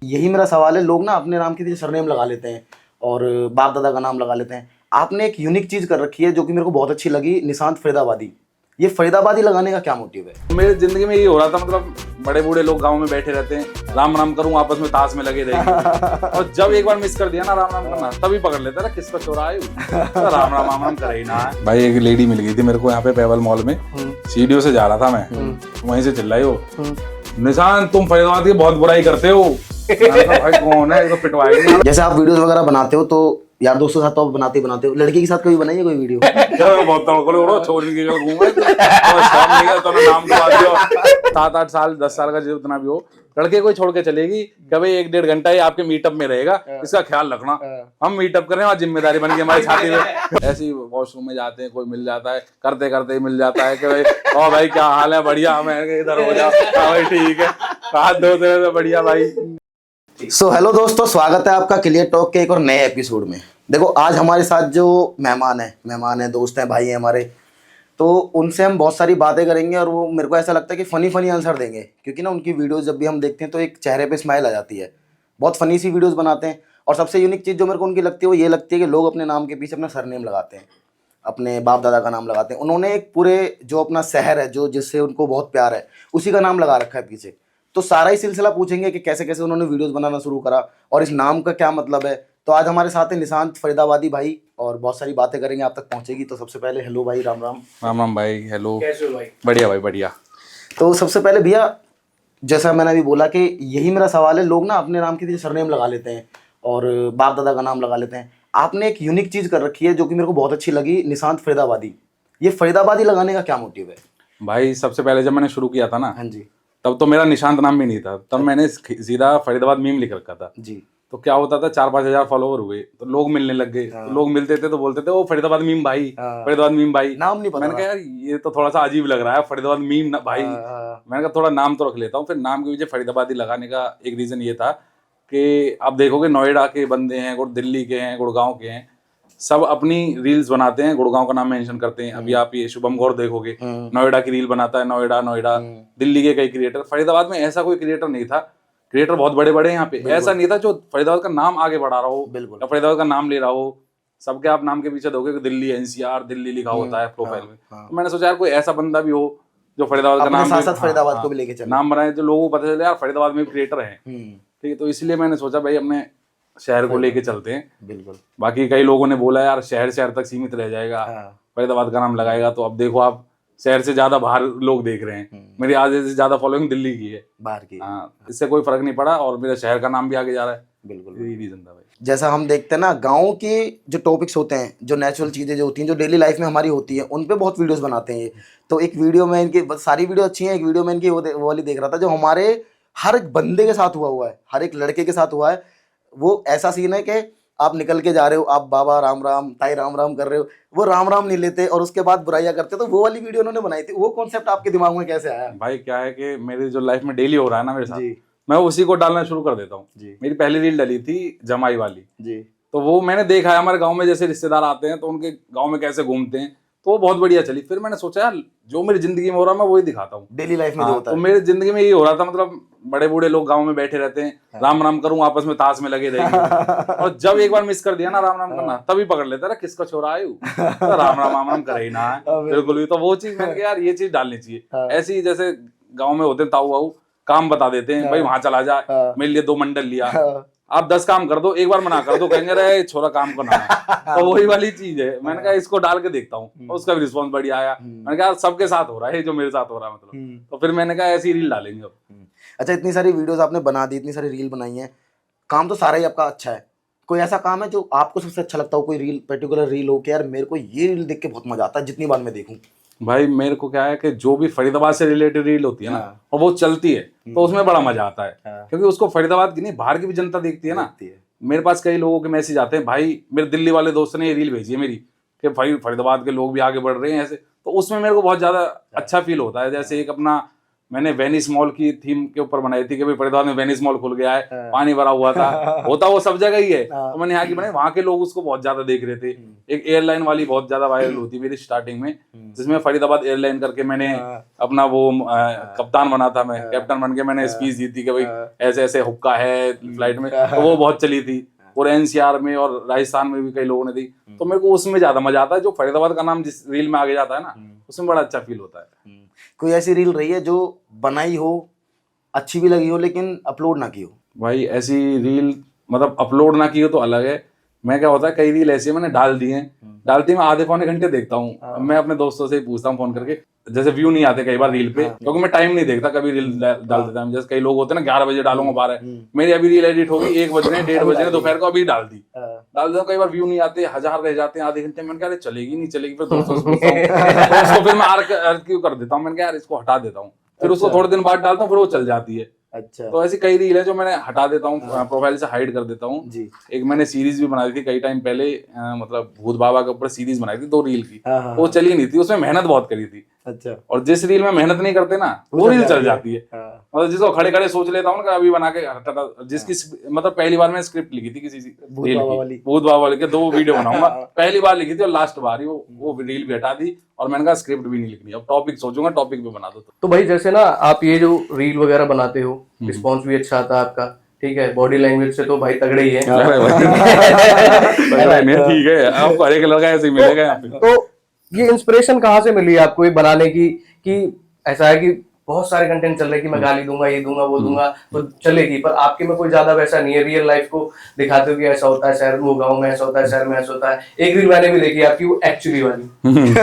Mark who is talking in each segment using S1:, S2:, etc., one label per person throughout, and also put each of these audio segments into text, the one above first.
S1: यही मेरा सवाल है। लोग ना अपने नाम के पीछे सरनेम लगा लेते हैं और बाप दादा का नाम लगा लेते हैं। आपने एक यूनिक चीज कर रखी है जो कि मेरे को बहुत अच्छी लगी, निशांत फरीदाबादी। ये फरीदाबादी लगाने का क्या मोटिव है?
S2: मेरी जिंदगी में यही हो रहा था, मतलब बड़े बूढ़े लोग गांव में बैठे रहते हैं, राम राम करूं आपस में ताश में लगे रहेंगे और जब एक बार मिस कर दिया ना राम राम करना, तभी पकड़ लेता ना किसका चोरा है तो राम राम करे ही ना। भाई एक लेडी मिल गई थी मेरे को यहाँ पे पेवल मॉल में, सीढ़ियों से जा रहा था मैं, वहीं से चिल्लाई हो, निशांत तुम फरीदाबाद की बहुत बुराई करते हो। भाई कौन है, तो पिटवाएंगे।
S1: जैसे आप वीडियोस वगैरह बनाते हो तो यार दोस्तों के साथ तो आप बनाते हो, लड़की के साथ कभी बनाई है कोई वीडियो?
S2: बहुत तड़को छोड़ के घूमे और शाम निकल तो नाम तो आ दियो 7-8 साल 10 साल का जितना भी हो, लड़के कोई छोड़ के चलेगी कभी 1-1.5 घंटा ही आपके मीटअप में रहेगा, इसका ख्याल रखना। हम मीटअप करें वहाँ जिम्मेदारी बन के हमारी छाती में। ऐसे ही वॉशरूम में जाते हैं, कोई मिल जाता है, करते करते ही मिल जाता है कि भाई ओ भाई क्या हाल है, बढ़िया, मैं इधर हो जाओ, भाई ठीक है, हाथ धोते तो बढ़िया भाई।
S1: सो हेलो दोस्तों, स्वागत है आपका क्लियर टॉक के एक और नए एपिसोड में। देखो आज हमारे साथ जो मेहमान है, दोस्त हैं, भाई हैं हमारे, तो उनसे हम बहुत सारी बातें करेंगे और वो मेरे को ऐसा लगता है कि फ़नी आंसर देंगे, क्योंकि ना उनकी वीडियोस जब भी हम देखते हैं तो एक चेहरे पे स्माइल आ जाती है। बहुत फ़नी सी वीडियोस बनाते हैं और सबसे यूनिक चीज़ जो मेरे को उनकी लगती है वो ये लगती है कि लोग अपने नाम के पीछे अपना सरनेम लगाते हैं, अपने बाप दादा का नाम लगाते हैं। उन्होंने एक पूरे जो अपना शहर है, जो जिससे उनको बहुत प्यार है, उसी का नाम लगा रखा है पीछे। तो सारा ही सिलसिला पूछेंगे कि कैसे कैसे उन्होंने वीडियोस बनाना शुरू करा और इस नाम का क्या मतलब है। तो आज हमारे साथ है निशांत फरीदाबादी भाई और बहुत सारी बातें करेंगे, आप तक पहुंचेगी। तो सबसे पहले हेलो भाई, राम राम।
S2: राम राम भाई, हेलो,
S1: कैसे हो भाई?
S2: बढ़िया भाई बढ़िया।
S1: तो सबसे पहले भैया, जैसा मैंने अभी बोला कि यही मेरा सवाल है, लोग ना अपने नाम के पीछे सरनेम लगा लेते हैं और बाप दादा का नाम लगा लेते हैं। आपने एक यूनिक चीज़ कर रखी है जो कि मेरे को बहुत अच्छी लगी, निशांत फरीदाबादी। ये फरीदाबादी लगाने का क्या मोटिव है?
S2: भाई सबसे पहले जब मैंने शुरू किया था ना,
S1: हाँ जी
S2: तब तो मेरा निशांत नाम भी नहीं था, तब मैंने सीधा फरीदाबाद मीम लिख रखा था
S1: जी।
S2: तो क्या होता था, 4-5 हजार फॉलोवर हुए तो लोग मिलने लग गए, तो लोग मिलते थे तो बोलते थे ओ फरीदाबाद मीम भाई, फरीदाबाद मीम भाई।
S1: नाम नहीं पता।
S2: मैंने कहा यार ये तो थोड़ा सा अजीब लग रहा है, फरीदाबाद मीम भाई। मैंने कहा थोड़ा नाम तो रख लेता हूँ। फिर नाम के पीछे फरीदाबादी लगाने का एक रीजन ये था कि आप देखोगे नोएडा के बंदे हैं, दिल्ली के हैं, गुड़गांव के हैं, सब अपनी रील्स बनाते हैं, गुड़गांव का नाम मेंशन करते हैं। अभी आप ये शुभम गौर देखोगे, नोएडा की रील बनाता है, नोएडा। दिल्ली के कई क्रिएटर, फरीदाबाद में ऐसा कोई क्रिएटर नहीं था। क्रिएटर बहुत बड़े बड़े यहाँ पे, ऐसा नहीं था जो फरीदाबाद का नाम आगे बढ़ा रहा हो या फरीदाबाद का नाम ले रहा हो। सबके आप नाम के पीछे दोगे दिल्ली एनसीआर दिल्ली लिखा होता है प्रोफाइल में। तो मैंने सोचा यार कोई ऐसा बंदा भी हो जो फरीदाबाद का नाम
S1: फरीदाबाद को भी लेके चले,
S2: नाम बनाए, जो लोगों को पता चले यार फरीदाबाद में क्रिएटर है। ठीक है, तो इसलिए मैंने सोचा भाई अपने शहर को लेके चलते हैं।
S1: बिल्कुल।
S2: बाकी कई लोगों ने बोला यार शहर तक सीमित रह जाएगा, फरीदाबाद का नाम लगाएगा। तो अब देखो आप, शहर से ज्यादा बाहर लोग देख रहे हैं। मेरी आधे से ज्यादा फॉलोइंग दिल्ली की है,
S1: बाहर की।
S2: हाँ, इससे कोई फर्क नहीं पड़ा और मेरा शहर का नाम भी आगे जा रहा है।
S1: बिल्कुल,
S2: यही रीजन था भाई।
S1: जैसा हम देखते हैं ना, गाँव के जो टॉपिक्स होते हैं, जो नेचुरल चीज़ें जो होती हैं, जो डेली लाइफ में हमारी होती है, उन पे बहुत वीडियोस बनाते हैं ये। तो एक वीडियो में इनकी सारी वीडियो अच्छी हैं, एक वीडियो में इनकी वो वाली देख रहा था जो हमारे हर एक बंदे के साथ हुआ है, हर एक लड़के के साथ हुआ है। वो ऐसा सीन है कि आप निकल के जा रहे हो, आप बाबा राम राम, ताई राम राम कर रहे हो, वो राम राम नहीं लेते और उसके बाद बुराइयां करते। तो वो वाली वीडियो उन्होंने बनाई थी। वो कॉन्सेप्ट आपके दिमाग में कैसे आया?
S2: भाई क्या है कि मेरी जो लाइफ में डेली हो रहा है ना मेरे साथ, मैं उसी को डालना शुरू कर देता हूँ। मेरी पहली रील डली थी जमाई वाली जी, तो वो मैंने देखा है हमारे गाँव में जैसे रिश्तेदार आते हैं तो उनके गाँव में कैसे घूमते हैं, तो वो बहुत बढ़िया चली। फिर मैंने सोचा यार जो मेरी जिंदगी में हो रहा है मैं वही दिखाता हूँ डेली लाइफ में जो होता है। तो मेरी जिंदगी में यही हो रहा था, मतलब बड़े बूढ़े लोग गांव में बैठे रहते हैं, राम राम करूं आपस में ताश में लगे रहेंगे और जब एक बार मिस कर दिया ना राम राम करना, तभी पकड़ लेता है किसका छोरा है तो राम राम करे ही ना है। बिल्कुल भी। तो वो चीज मैंने कहा यार ये चीज डालनी चाहिए। ऐसी जैसे गाँव में होते ताऊ वाऊ काम बता देते हैं, भाई वहां चला जा, मेरे लिए 2 मंडल लिया, आप 10 काम कर दो, एक बार मना कर दो, कहेंगे रे छोरा काम को ना। तो वही वाली चीज है। मैंने कहा इसको डाल के देखता हूँ, उसका भी रिस्पॉन्स बढ़िया आया। मैंने कहा सबके साथ हो रहा है जो मेरे साथ हो रहा है, मतलब। तो फिर मैंने कहा ऐसी रील डालेंगे अब।
S1: अच्छा, इतनी सारी वीडियोस आपने बना दी, इतनी सारी रील बनाई है, काम तो सारा ही आपका अच्छा है। कोई ऐसा काम है जो आपको सबसे अच्छा लगता हो, कोई रील, पर्टिकुलर रील हो कि यार मेरे को ये रील देख के बहुत मजा आता है, जितनी बार मैं देखूं? भाई
S2: मेरे को क्या है कि जो भी फरीदाबाद से रिलेटेड रील होती है ना, और वो चलती है तो उसमें बड़ा मजा आता है, क्योंकि उसको फरीदाबाद की नहीं बाहर की भी जनता देखती है ना। मेरे पास कई लोगों के मैसेज आते हैं, भाई मेरे दिल्ली वाले दोस्त ने ये रील भेजी है मेरी कि भाई फरीदाबाद के लोग भी आगे बढ़ रहे हैं ऐसे। तो उसमें मेरे को बहुत ज्यादा अच्छा फील होता है। जैसे एक अपना मैंने वेनिस मॉल की थीम के ऊपर बनाई थी कि भाई फरीदाबाद में वेनिस मॉल खुल गया है, पानी भरा हुआ था, होता वो सब जगह ही है, तो मैंने यहाँ की बनाई। वहां के लोग उसको बहुत ज्यादा देख रहे थे। एक एयरलाइन वाली बहुत ज्यादा वायरल होती मेरी स्टार्टिंग में, जिसमें फरीदाबाद एयरलाइन करके मैंने अपना वो कप्तान बना था, मैं कैप्टन बन के मैंने स्पीच दी थी कि भाई ऐसे ऐसे हुक्का है फ्लाइट में, तो वो बहुत चली थी। और एनसीआर में और राजस्थान में भी कई लोगों ने दी। तो मेरे को उसमें ज्यादा मजा आता है, जो फरीदाबाद का नाम जिस रील में आगे जाता है ना, उसमें बड़ा अच्छा फील होता है।
S1: कोई ऐसी रील रही है जो बनाई हो, अच्छी भी लगी हो, लेकिन अपलोड ना की हो?
S2: भाई ऐसी रील मतलब अपलोड ना की हो तो अलग है। मैं क्या होता है, कई रील ऐसी मैंने डाल दी हैं, डालती मैं आधे पौने घंटे देखता हूँ। मैं अपने दोस्तों से ही पूछता हूँ फोन करके, जैसे व्यू नहीं आते कई बार रील पे, क्योंकि मैं टाइम नहीं देखता कभी रील डाल देता हूँ। जैसे कई लोग होते हैं ना 11 बजे डालूंगा 12, मेरी अभी रील एडिट होगी 1 बज रहे 1:30 बज रहे दोपहर को, अभी डाल देता हूँ। कई बार व्यू नहीं आते, 1000 रह जाते हैं आधे घंटे। मैंने कहा चलेगी नहीं चलेगी, फिर दोस्तों से पूछता हूँ, तो उसको फिर मैं आर्काइव कर देता हूँ। मैंने कहा यार इसको हटा देता हूँ, फिर उसको थोड़े दिन बाद डालता हूँ, फिर वो चल जाती है।
S1: अच्छा।
S2: तो ऐसी कई रील है जो मैंने हटा देता हूँ, प्रोफाइल से हाइड कर देता हूँ
S1: जी।
S2: एक मैंने सीरीज भी बनाई थी कई टाइम पहले, मतलब भूत बाबा के ऊपर सीरीज बनाई थी 2 रील की, वो चली नहीं थी, उसमें मेहनत बहुत करी थी।
S1: अच्छा।
S2: और जिस रील में मेहनत नहीं करते ना, वो रील चल जाती है। मतलब जिसको खड़े खड़े सोच लेता हूँ ना अभी बना के हटाता, जिसकी मतलब पहली बार मैंने स्क्रिप्ट लिखी थी किसी रील की, भूत बाबा वाली के 2 वीडियो बनाऊंगा, पहली बार लिखी थी और लास्ट बार ही वो रील भी हटा दी। और मैंने कहा स्क्रिप्ट भी नहीं लिखनी, अब टॉपिक सोचूंगा, टॉपिक भी बना दो।
S3: तो भाई जैसे ना आप ये जो रील वगैरह बनाते हो, रिस्पॉन्स भी अच्छा आता है आपका, ठीक है, बॉडी लैंग्वेज से तो भाई तगड़े ही है।
S2: ठीक है, आपको हरे कलर का ऐसे ही मिलेगा यहाँ पे।
S3: तो ये इंस्पिरेशन कहाँ से मिली आपको ये बनाने की, कि ऐसा है कि बहुत सारे कंटेंट चल रहे कि मैं गाली दूंगा, ये दूंगा, वो दूंगा, तो चलेगी, पर आपके में कोई ज्यादा वैसा नहीं है, रियल लाइफ को दिखाते हो कि ऐसा होता है शहर, वो गाँव में ऐसा होता है, शहर में ऐसा होता है। एक रील मैंने भी देखी आपकी, वो एक्चुअली वाली, ये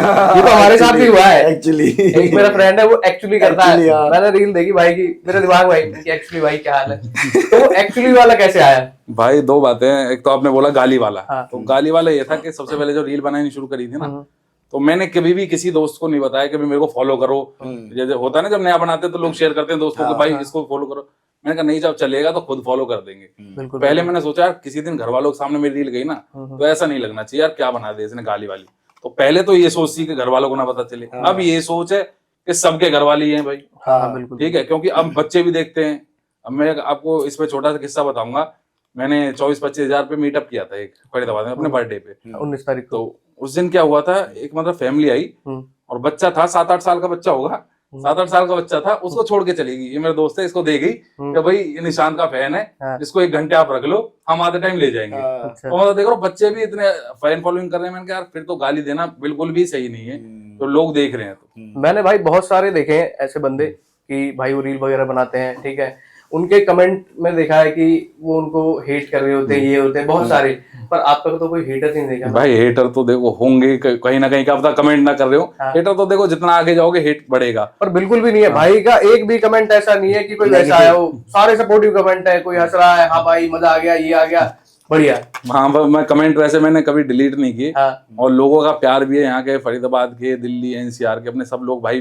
S3: तो हमारे साथ भी हुआ है एक्चुअली। एक मेरा फ्रेंड है वो एक्चुअली करता है, मैंने रील देखी भाई की, मेरे दिमाग में एक्चुअली भाई क्या हाल है। तो एक्चुअली वाला कैसे आया?
S2: भाई 2 बातें हैं, एक तो आपने बोला गाली वाला, तो गाली वाला ये था कि सबसे पहले जो रील बनानी शुरू करी थी ना, तो मैंने कभी भी किसी दोस्त को नहीं बताया कि मेरे को फॉलो करो। जैसे होता है ना जब नया बनाते हैं तो लोग शेयर करते हैं दोस्तों को, भाई इसको फॉलो करो। मैंने कहा नहीं, जब चलेगा तो खुद फॉलो कर देंगे। पहले मैंने सोचा यार किसी दिन घर वालों के सामने मेरी रील गई ना, तो ऐसा नहीं लगना चाहिए यार क्या बना दे इसने गाली वाली। तो पहले तो ये सोच थी कि घर वालों को ना पता चले, अब ये सोच है कि सबके घर वाले ही हैं भाई। ठीक है, क्योंकि अब बच्चे भी देखते हैं। अब मैं आपको इस पे छोटा सा किस्सा बताऊंगा। मैंने 24-25 हजार पे मीटअप किया था एक फरीदाबाद में अपने बर्थडे पे,
S3: 19 तारीख को।
S2: तो उस दिन क्या हुआ था, एक मतलब फैमिली आई और बच्चा था 7-8 साल का बच्चा होगा, 7-8 साल का बच्चा था, उसको छोड़ के चली गई। ये मेरा दोस्त है, इसको दे गई कि भाई ये निशांत का फैन है, इसको 1 घंटे आप रख लो, हम आधे टाइम ले जाएंगे। तो मतलब देखो बच्चे भी इतने फैन फॉलोइंग कर रहे हैं। मैंने कहा यार फिर तो गाली देना बिल्कुल भी सही नहीं है, तो लोग देख रहे हैं। तो
S3: मैंने भाई बहुत सारे देखे हैं ऐसे बंदे कि भाई वो रील वगैरह बनाते हैं, ठीक है, उनके कमेंट में देखा है कि वो उनको हेट कर रहे होते हैं, ये होते हैं बहुत सारे, पर आपका तो कोई हेटर नहीं देखा।
S2: भाई हेटर तो देखो होंगे कहीं ना कहीं, का पता कमेंट ना कर रहे हो। हेटर तो देखो जितना आगे जाओगे हेट बढ़ेगा,
S3: पर बिल्कुल भी नहीं है भाई का एक भी कमेंट ऐसा नहीं है कि कोई वैसा आया हो, सारे सपोर्टिव कमेंट है, कोई हंस रहा है, हाँ भाई मजा आ गया, ये आ गया, बढ़िया।
S2: हाँ मैं कमेंट वैसे मैंने कभी डिलीट नहीं किए। और लोगों का प्यार भी है, यहाँ के फरीदाबाद के, दिल्ली एनसीआर के अपने सब लोग भाई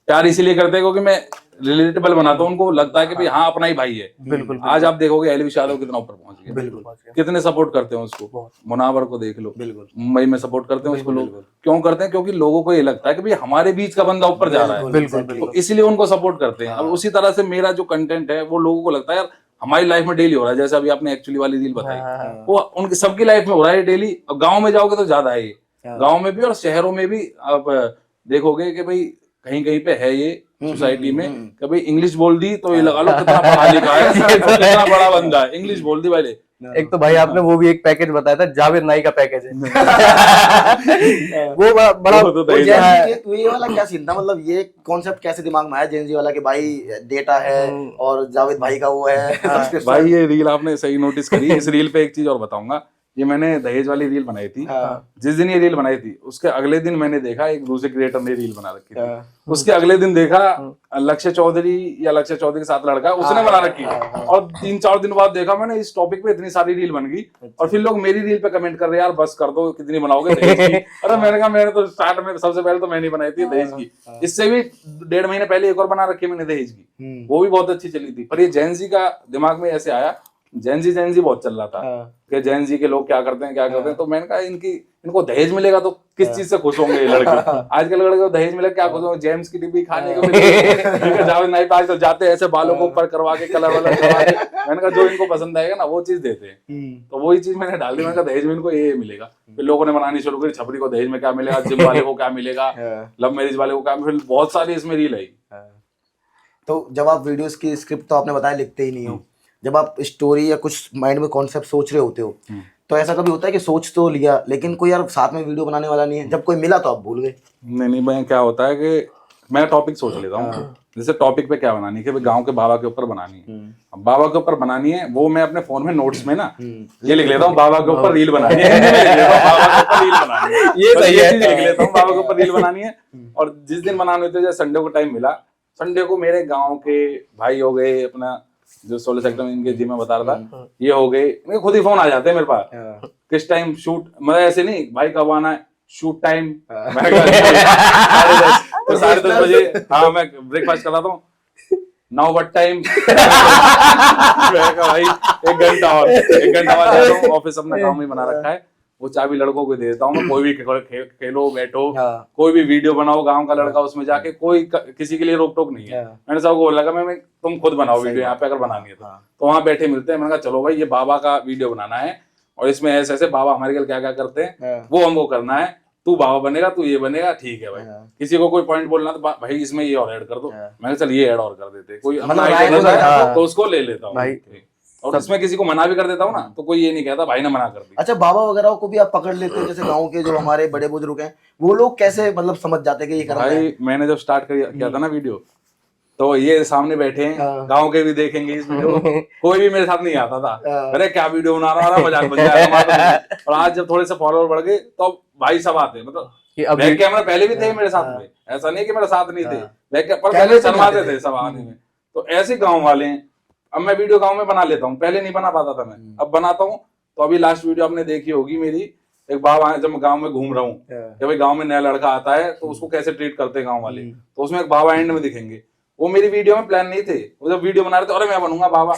S2: प्यार इसीलिए करते हैं क्योंकि मैं रिलेटेबल बनाता हूँ, उनको लगता है कि भाई हाँ अपना ही भाई है। बिल्कुल। आज आप देखोगे एलविश यादव कितना ऊपर पहुंच गया, बिल्कुल, कितने सपोर्ट करते हैं उसको। मुनावर को देख लो, बिल्कुल, मुंबई में सपोर्ट करते हैं उसको लोग। क्यों करते हैं? क्योंकि लोगों को ये लगता है कि भाई हमारे बीच का बंदा ऊपर जा रहा है, बिल्कुल, तो इसलिए उनको सपोर्ट करते हैं। अब उसी तरह से मेरा जो कंटेंट है वो लोगों को लगता है यार हमारी लाइफ में डेली हो रहा है। जैसे अभी आपने एक्चुअली वाली रील बताई, वो उनकी सबकी लाइफ में हो रहा है डेली। गाँव में जाओगे तो ज्यादा है, ये गाँव में भी और शहरों में भी आप देखोगे कि भाई कहीं कहीं पे है ये सोसाइटी में। कभी इंग्लिश बोल दी तो ये लगा लो कितना पढ़ा लिखा है, कितना बड़ा बंदा है, इंग्लिश बोल दी भाई।
S3: एक तो भाई आपने वो भी एक पैकेज बताया था, जावेद नाई का पैकेज है। वो बड़ा
S1: ये वाला क्या सीन था, मतलब ये कॉन्सेप्ट कैसे दिमाग में आया जेनजी वाला कि भाई डेटा है और जावेद भाई का वो है।
S2: भाई ये रील आपने सही नोटिस करी। इस रील पे एक चीज और बताऊंगा, ये मैंने दहेज वाली रील बनाई थी। जिस दिन ये रील बनाई थी उसके अगले दिन मैंने देखा एक दूसरे क्रिएटर ने रील बना रखी थी। उसके अगले दिन देखा लक्ष्य चौधरी के साथ लड़का उसने बना रखी, और 3-4 दिन बाद देखा मैंने इस टॉपिक पे इतनी सारी रील बन गई। और फिर लोग मेरी रील पे कमेंट कर रहे यार बस कर दो, कितनी बनाओगे दहेज की। अरे मैंने कहा मैंने तो स्टार्ट में सबसे पहले तो मैंने बनाई थी दहेज की। इससे भी 1.5 महीने पहले एक और बना रखी मैंने दहेज की, वो भी बहुत अच्छी चली थी। पर ये जेन ज़ी का दिमाग में ऐसे आया जेंजी बहुत चल रहा था कि जेंजी के लोग क्या करते हैं तो मैंने कहा इनको दहेज मिलेगा तो किस चीज से खुश होंगे ये लड़के। आजकल लड़के को दहेज मिलेगा क्या खुश होंगे, जेम्स की डिब्बी खाने को मिलेगी, जावेद नाइफ आजकल जाते हैं ऐसे बालों को ऊपर करवा के कलर वाला करवा के, मैंने कहा जो इनको पसंद आएगा ना वो चीज देते हैं। तो वही चीज मैंने डाल दी, मैंने कहा दहेज में इनको ये मिलेगा। फिर लोगों ने बनानी शुरू करी, छपरी को दहेज में क्या मिलेगा, जिम वाले को क्या मिलेगा, लव मैरिज वाले को क्या, फिर बहुत सारी इसमें रील आई।
S1: तो जब आप वीडियोस की स्क्रिप्ट तो आपने बताया लिखते ही नहीं हो, जब आप स्टोरी या कुछ माइंड में कॉन्सेप्ट सोच रहे होते हो तो ऐसा कभी होता है कि सोच तो लिया लेकिन कोई यार साथ में वीडियो बनाने वाला नहीं है, जब कोई मिला तो आप भूल गए?
S2: नहीं मैं क्या होता है कि मैं टॉपिक सोच लेता हूँ, जैसे टॉपिक पे क्या बनानी है कि गांव के बाबा के ऊपर बनानी है, अब बाबा के ऊपर बनानी है वो मैं अपने फोन में नोट्स में ना ये लिख लेता हूँ बाबा के ऊपर रील बनानी है, हिंदी में लिख लेता हूँ बाबा के ऊपर रील बनानी है, ये चीज लिख लेता हूँ बाबा के ऊपर रील बनानी है। और जिस दिन बनाने होते जैसे संडे को टाइम मिला, संडे को मेरे गाँव के भाई हो गए, अपना जो 16 सेक्टर में इनके जिम में बता रहा था ये हो गए, इनके खुद ही फोन आ जाते हैं मेरे पास, किस टाइम शूट, मतलब ऐसे नहीं भाई कब आना है शूट टाइम, 10:30 तो 10:30 बजे हाँ मैं ब्रेकफास्ट कराता हूँ, नाउ व्हाट टाइम, भाई 1 घंटा और 1 घंटा बाद जाता हूँ, ऑफिस अपना काम ही बना रखा है, वो चाबी लड़कों को दे देता हूँ मैं, कोई भी खेलो बैठो, कोई भी वीडियो बनाओ गांव का लड़का उसमें जाके, कोई किसी के लिए रोक टोक नहीं है। मैंने सबको बोला कि मैं तुम खुद बनाओ वीडियो यहाँ पे अगर बनानी है तो वहाँ बैठे मिलते हैं, मैंने कहा चलो भाई ये बाबा का वीडियो बनाना है और इसमें ऐसे ऐसे बाबा हमारे लिए क्या क्या करते हैं वो हमको करना है, तू बाबा बनेगा तू ये बनेगा, ठीक है भाई। किसी को कोई पॉइंट बोलना तो भाई इसमें ये और ऐड कर दो, मैंने चल ये ऐड और कर देते, कोई तो उसको ले लेता हूँ और इसमें किसी को मना भी कर देता हूँ ना तो कोई ये नहीं कहता भाई ने मना कर दिया।
S1: अच्छा बाबा वगैरह को भी आप पकड़ लेते हो, जैसे गांव के जो हमारे बड़े बुजुर्ग हैं वो लोग कैसे मतलब समझ जाते हैं कि ये करना है?
S2: भाई मैंने जब स्टार्ट किया था ना वीडियो तो ये सामने बैठे हैं गांव के भी देखेंगे इस वीडियो को, कोई भी मेरे साथ नहीं आता था, अरे क्या वीडियो बना रहा मजाक बन जाएगा, और आज जब थोड़े से फॉलोअर बढ़ गए तो भाई सब आते हैं, मतलब बैक कैमरा पहले भी थे मेरे साथ में, ऐसा नहीं कि मेरे साथ नहीं थे, बैक पर पहले शर्माते थे सब आने में, तो ऐसे गाँव वाले हैं। अब मैं वीडियो गाँव में बना लेता हूँ, पहले नहीं बना पाता था मैं, अब बनाता हूँ। तो अभी लास्ट वीडियो आपने देखी होगी मेरी, एक बाबा जब मैं गांव में घूम रहा हूँ कि भाई गांव में नया लड़का आता है तो उसको कैसे ट्रीट करते हैं गांव वाले, तो उसमें एक बाबा एंड में दिखेंगे, वो मेरी वीडियो में प्लान नहीं थे, वो जब वीडियो बना रहे थे अरे मैं बनूंगा बाबा,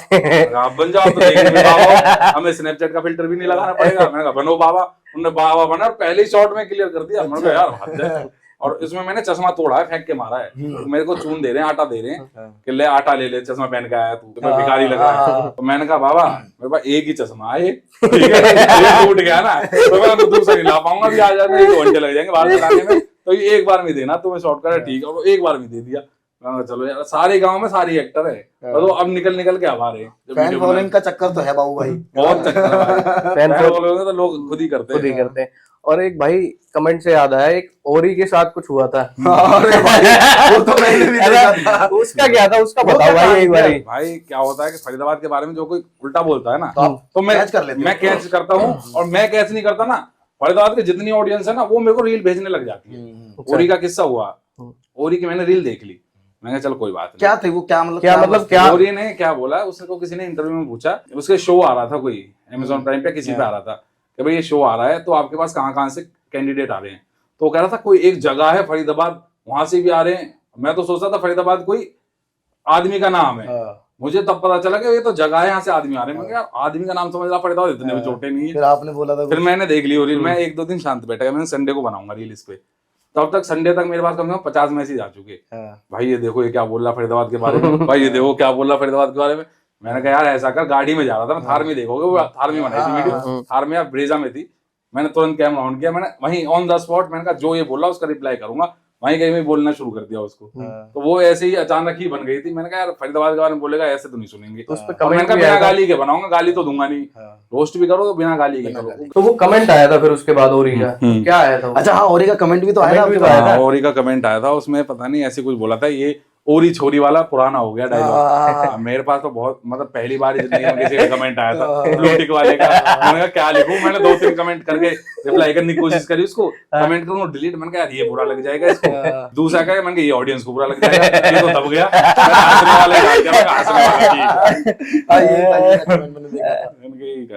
S2: आप बन जाओ तो देखने बाबा, हमें स्नैपचैट का फिल्टर भी नहीं लगाना पड़ेगा, मैंने कहा बनो बाबा, उन्होंने बाबा बना और पहले ही शॉट में क्लियर कर दिया, मैंने कहा यार हद है। और इसमें मैंने चश्मा तोड़ा है, फेंक के मारा है, तो मेरे को चून दे रहे हैं, आटा दे रहे हैं कि ले आटा ले ले, चश्मा पहन के आया तू, तो भिखारी लगा है, तो मैंने कहा बाबा मेरे पास एक ही चश्मा है, ठीक है ये टूट गया ना तो मैं दूसरा नहीं ला पाऊंगा, अभी आ जाने 2 घंटे लग जाएंगे बाहर चलाने में, तो ये एक बार में देना तुम्हें शॉर्टकट है, ठीक है, और एक बार में दे दिया। चलो यार सारे गांव में सारी एक्टर है, तो अब निकल के आ रहे हैं,
S1: फैन फॉलोइंग का चक्कर तो है बाबू भाई,
S2: बहुत चक्कर है, फैन फॉलोइंग तो लोग खुद ही करते हैं।
S3: और एक भाई कमेंट से याद आया, एक ओरी के साथ कुछ हुआ था,
S1: अरे भाई वो तो मैंने भी देखा था,
S3: उसका क्या था, उसका बताओ भाई एक बार।
S2: भाई क्या होता है कि फरीदाबाद के बारे में जो कोई उल्टा बोलता है ना तो
S1: मैं
S2: कैच करता हूँ, और मैं कैच नहीं करता ना, फरीदाबाद की जितनी ऑडियंस है ना वो मेरे को रील भेजने लग जाती है। ओरी का किस्सा हुआ, ओरी की मैंने रील देख ली, मैंने चल कोई बात नहीं,
S1: क्या थे वो, क्या
S2: ओरी ने क्या बोला, उसको किसी ने इंटरव्यू में पूछा, उसके शो आ रहा था कोई अमेज़न प्राइम पे किसी पे आ रहा था कि भाई ये शो आ रहा है तो आपके पास कहाँ से कैंडिडेट आ रहे हैं, तो वो कह रहा था कोई एक जगह है फरीदाबाद वहां से भी आ रहे हैं। मैं तो सोचता था फरीदाबाद कोई आदमी का नाम है, मुझे तब पता चला कि ये तो जगह है यहाँ से आदमी आ रहे हैं। मैं यार आदमी का नाम समझ रहा फरीदाबाद, इतने भी छोटे नहीं है।
S1: फिर आपने बोला था,
S2: फिर मैंने देख ली वो रील, मैं 1-2 दिन शांत बैठा गया, मैंने संडे को बनाऊंगा रील इस पे, तब तक संडे तक मेरे पास कम से कम 50 मैसेज आ चुके, भाई ये देखो ये क्या बोल रहा फरीदाबाद के बारे में, भाई ये देखो क्या बोल रहा फरीदाबाद के बारे में। मैंने कहा यार ऐसा कर, गाड़ी में जा रहा था मैं, थार में देखोगे, वो थार में बनाई थी वीडियो, थार में या ब्रेजा में थी, मैंने तुरंत कैमरा ऑन किया, मैंने वहीं ऑन द स्पॉट मैंने कहा जो ये बोला उसका रिप्लाई करूंगा, वहीं कहीं में बोलना शुरू कर दिया उसको, तो वो ऐसे ही अचानक ही बन गई थी। मैंने कहा यार फरीदाबाद के बारे में बोलेगा ऐसे तो नहीं सुनेंगे, तो उस पे कमेंट का बिना गाली के बनाऊंगा, गाली तो दूंगा नहीं, रोस्ट भी करो तो बिना गाली के करो।
S3: तो वो कमेंट आया था फिर उसके बाद ओरी का क्या आया था?
S1: अच्छा हाँ, ओरी का कमेंट भी तो आया था,
S2: ओरी का कमेंट आया था, उसमें पता नहीं ऐसे कुछ बोला था, ये ओरी छोरी वाला पुराना हो गया डायलॉग। मेरे पास तो बहुत मतलब पहली बार जिंदगी में किसी का कमेंट आया था ब्लू टिक वाले का, मैंने कहा क्या लिखूं, मैंने 2-3 कमेंट करके रिप्लाई करने की कोशिश करी उसको, कमेंट करूंगा डिलीट, मैंने कहा यार ये बुरा लग जाएगा इसको, दूसरा कहा मैंने कहा ये ऑडियंस को बुरा लग जाएगा, ये तो दब गया, हंसने वाले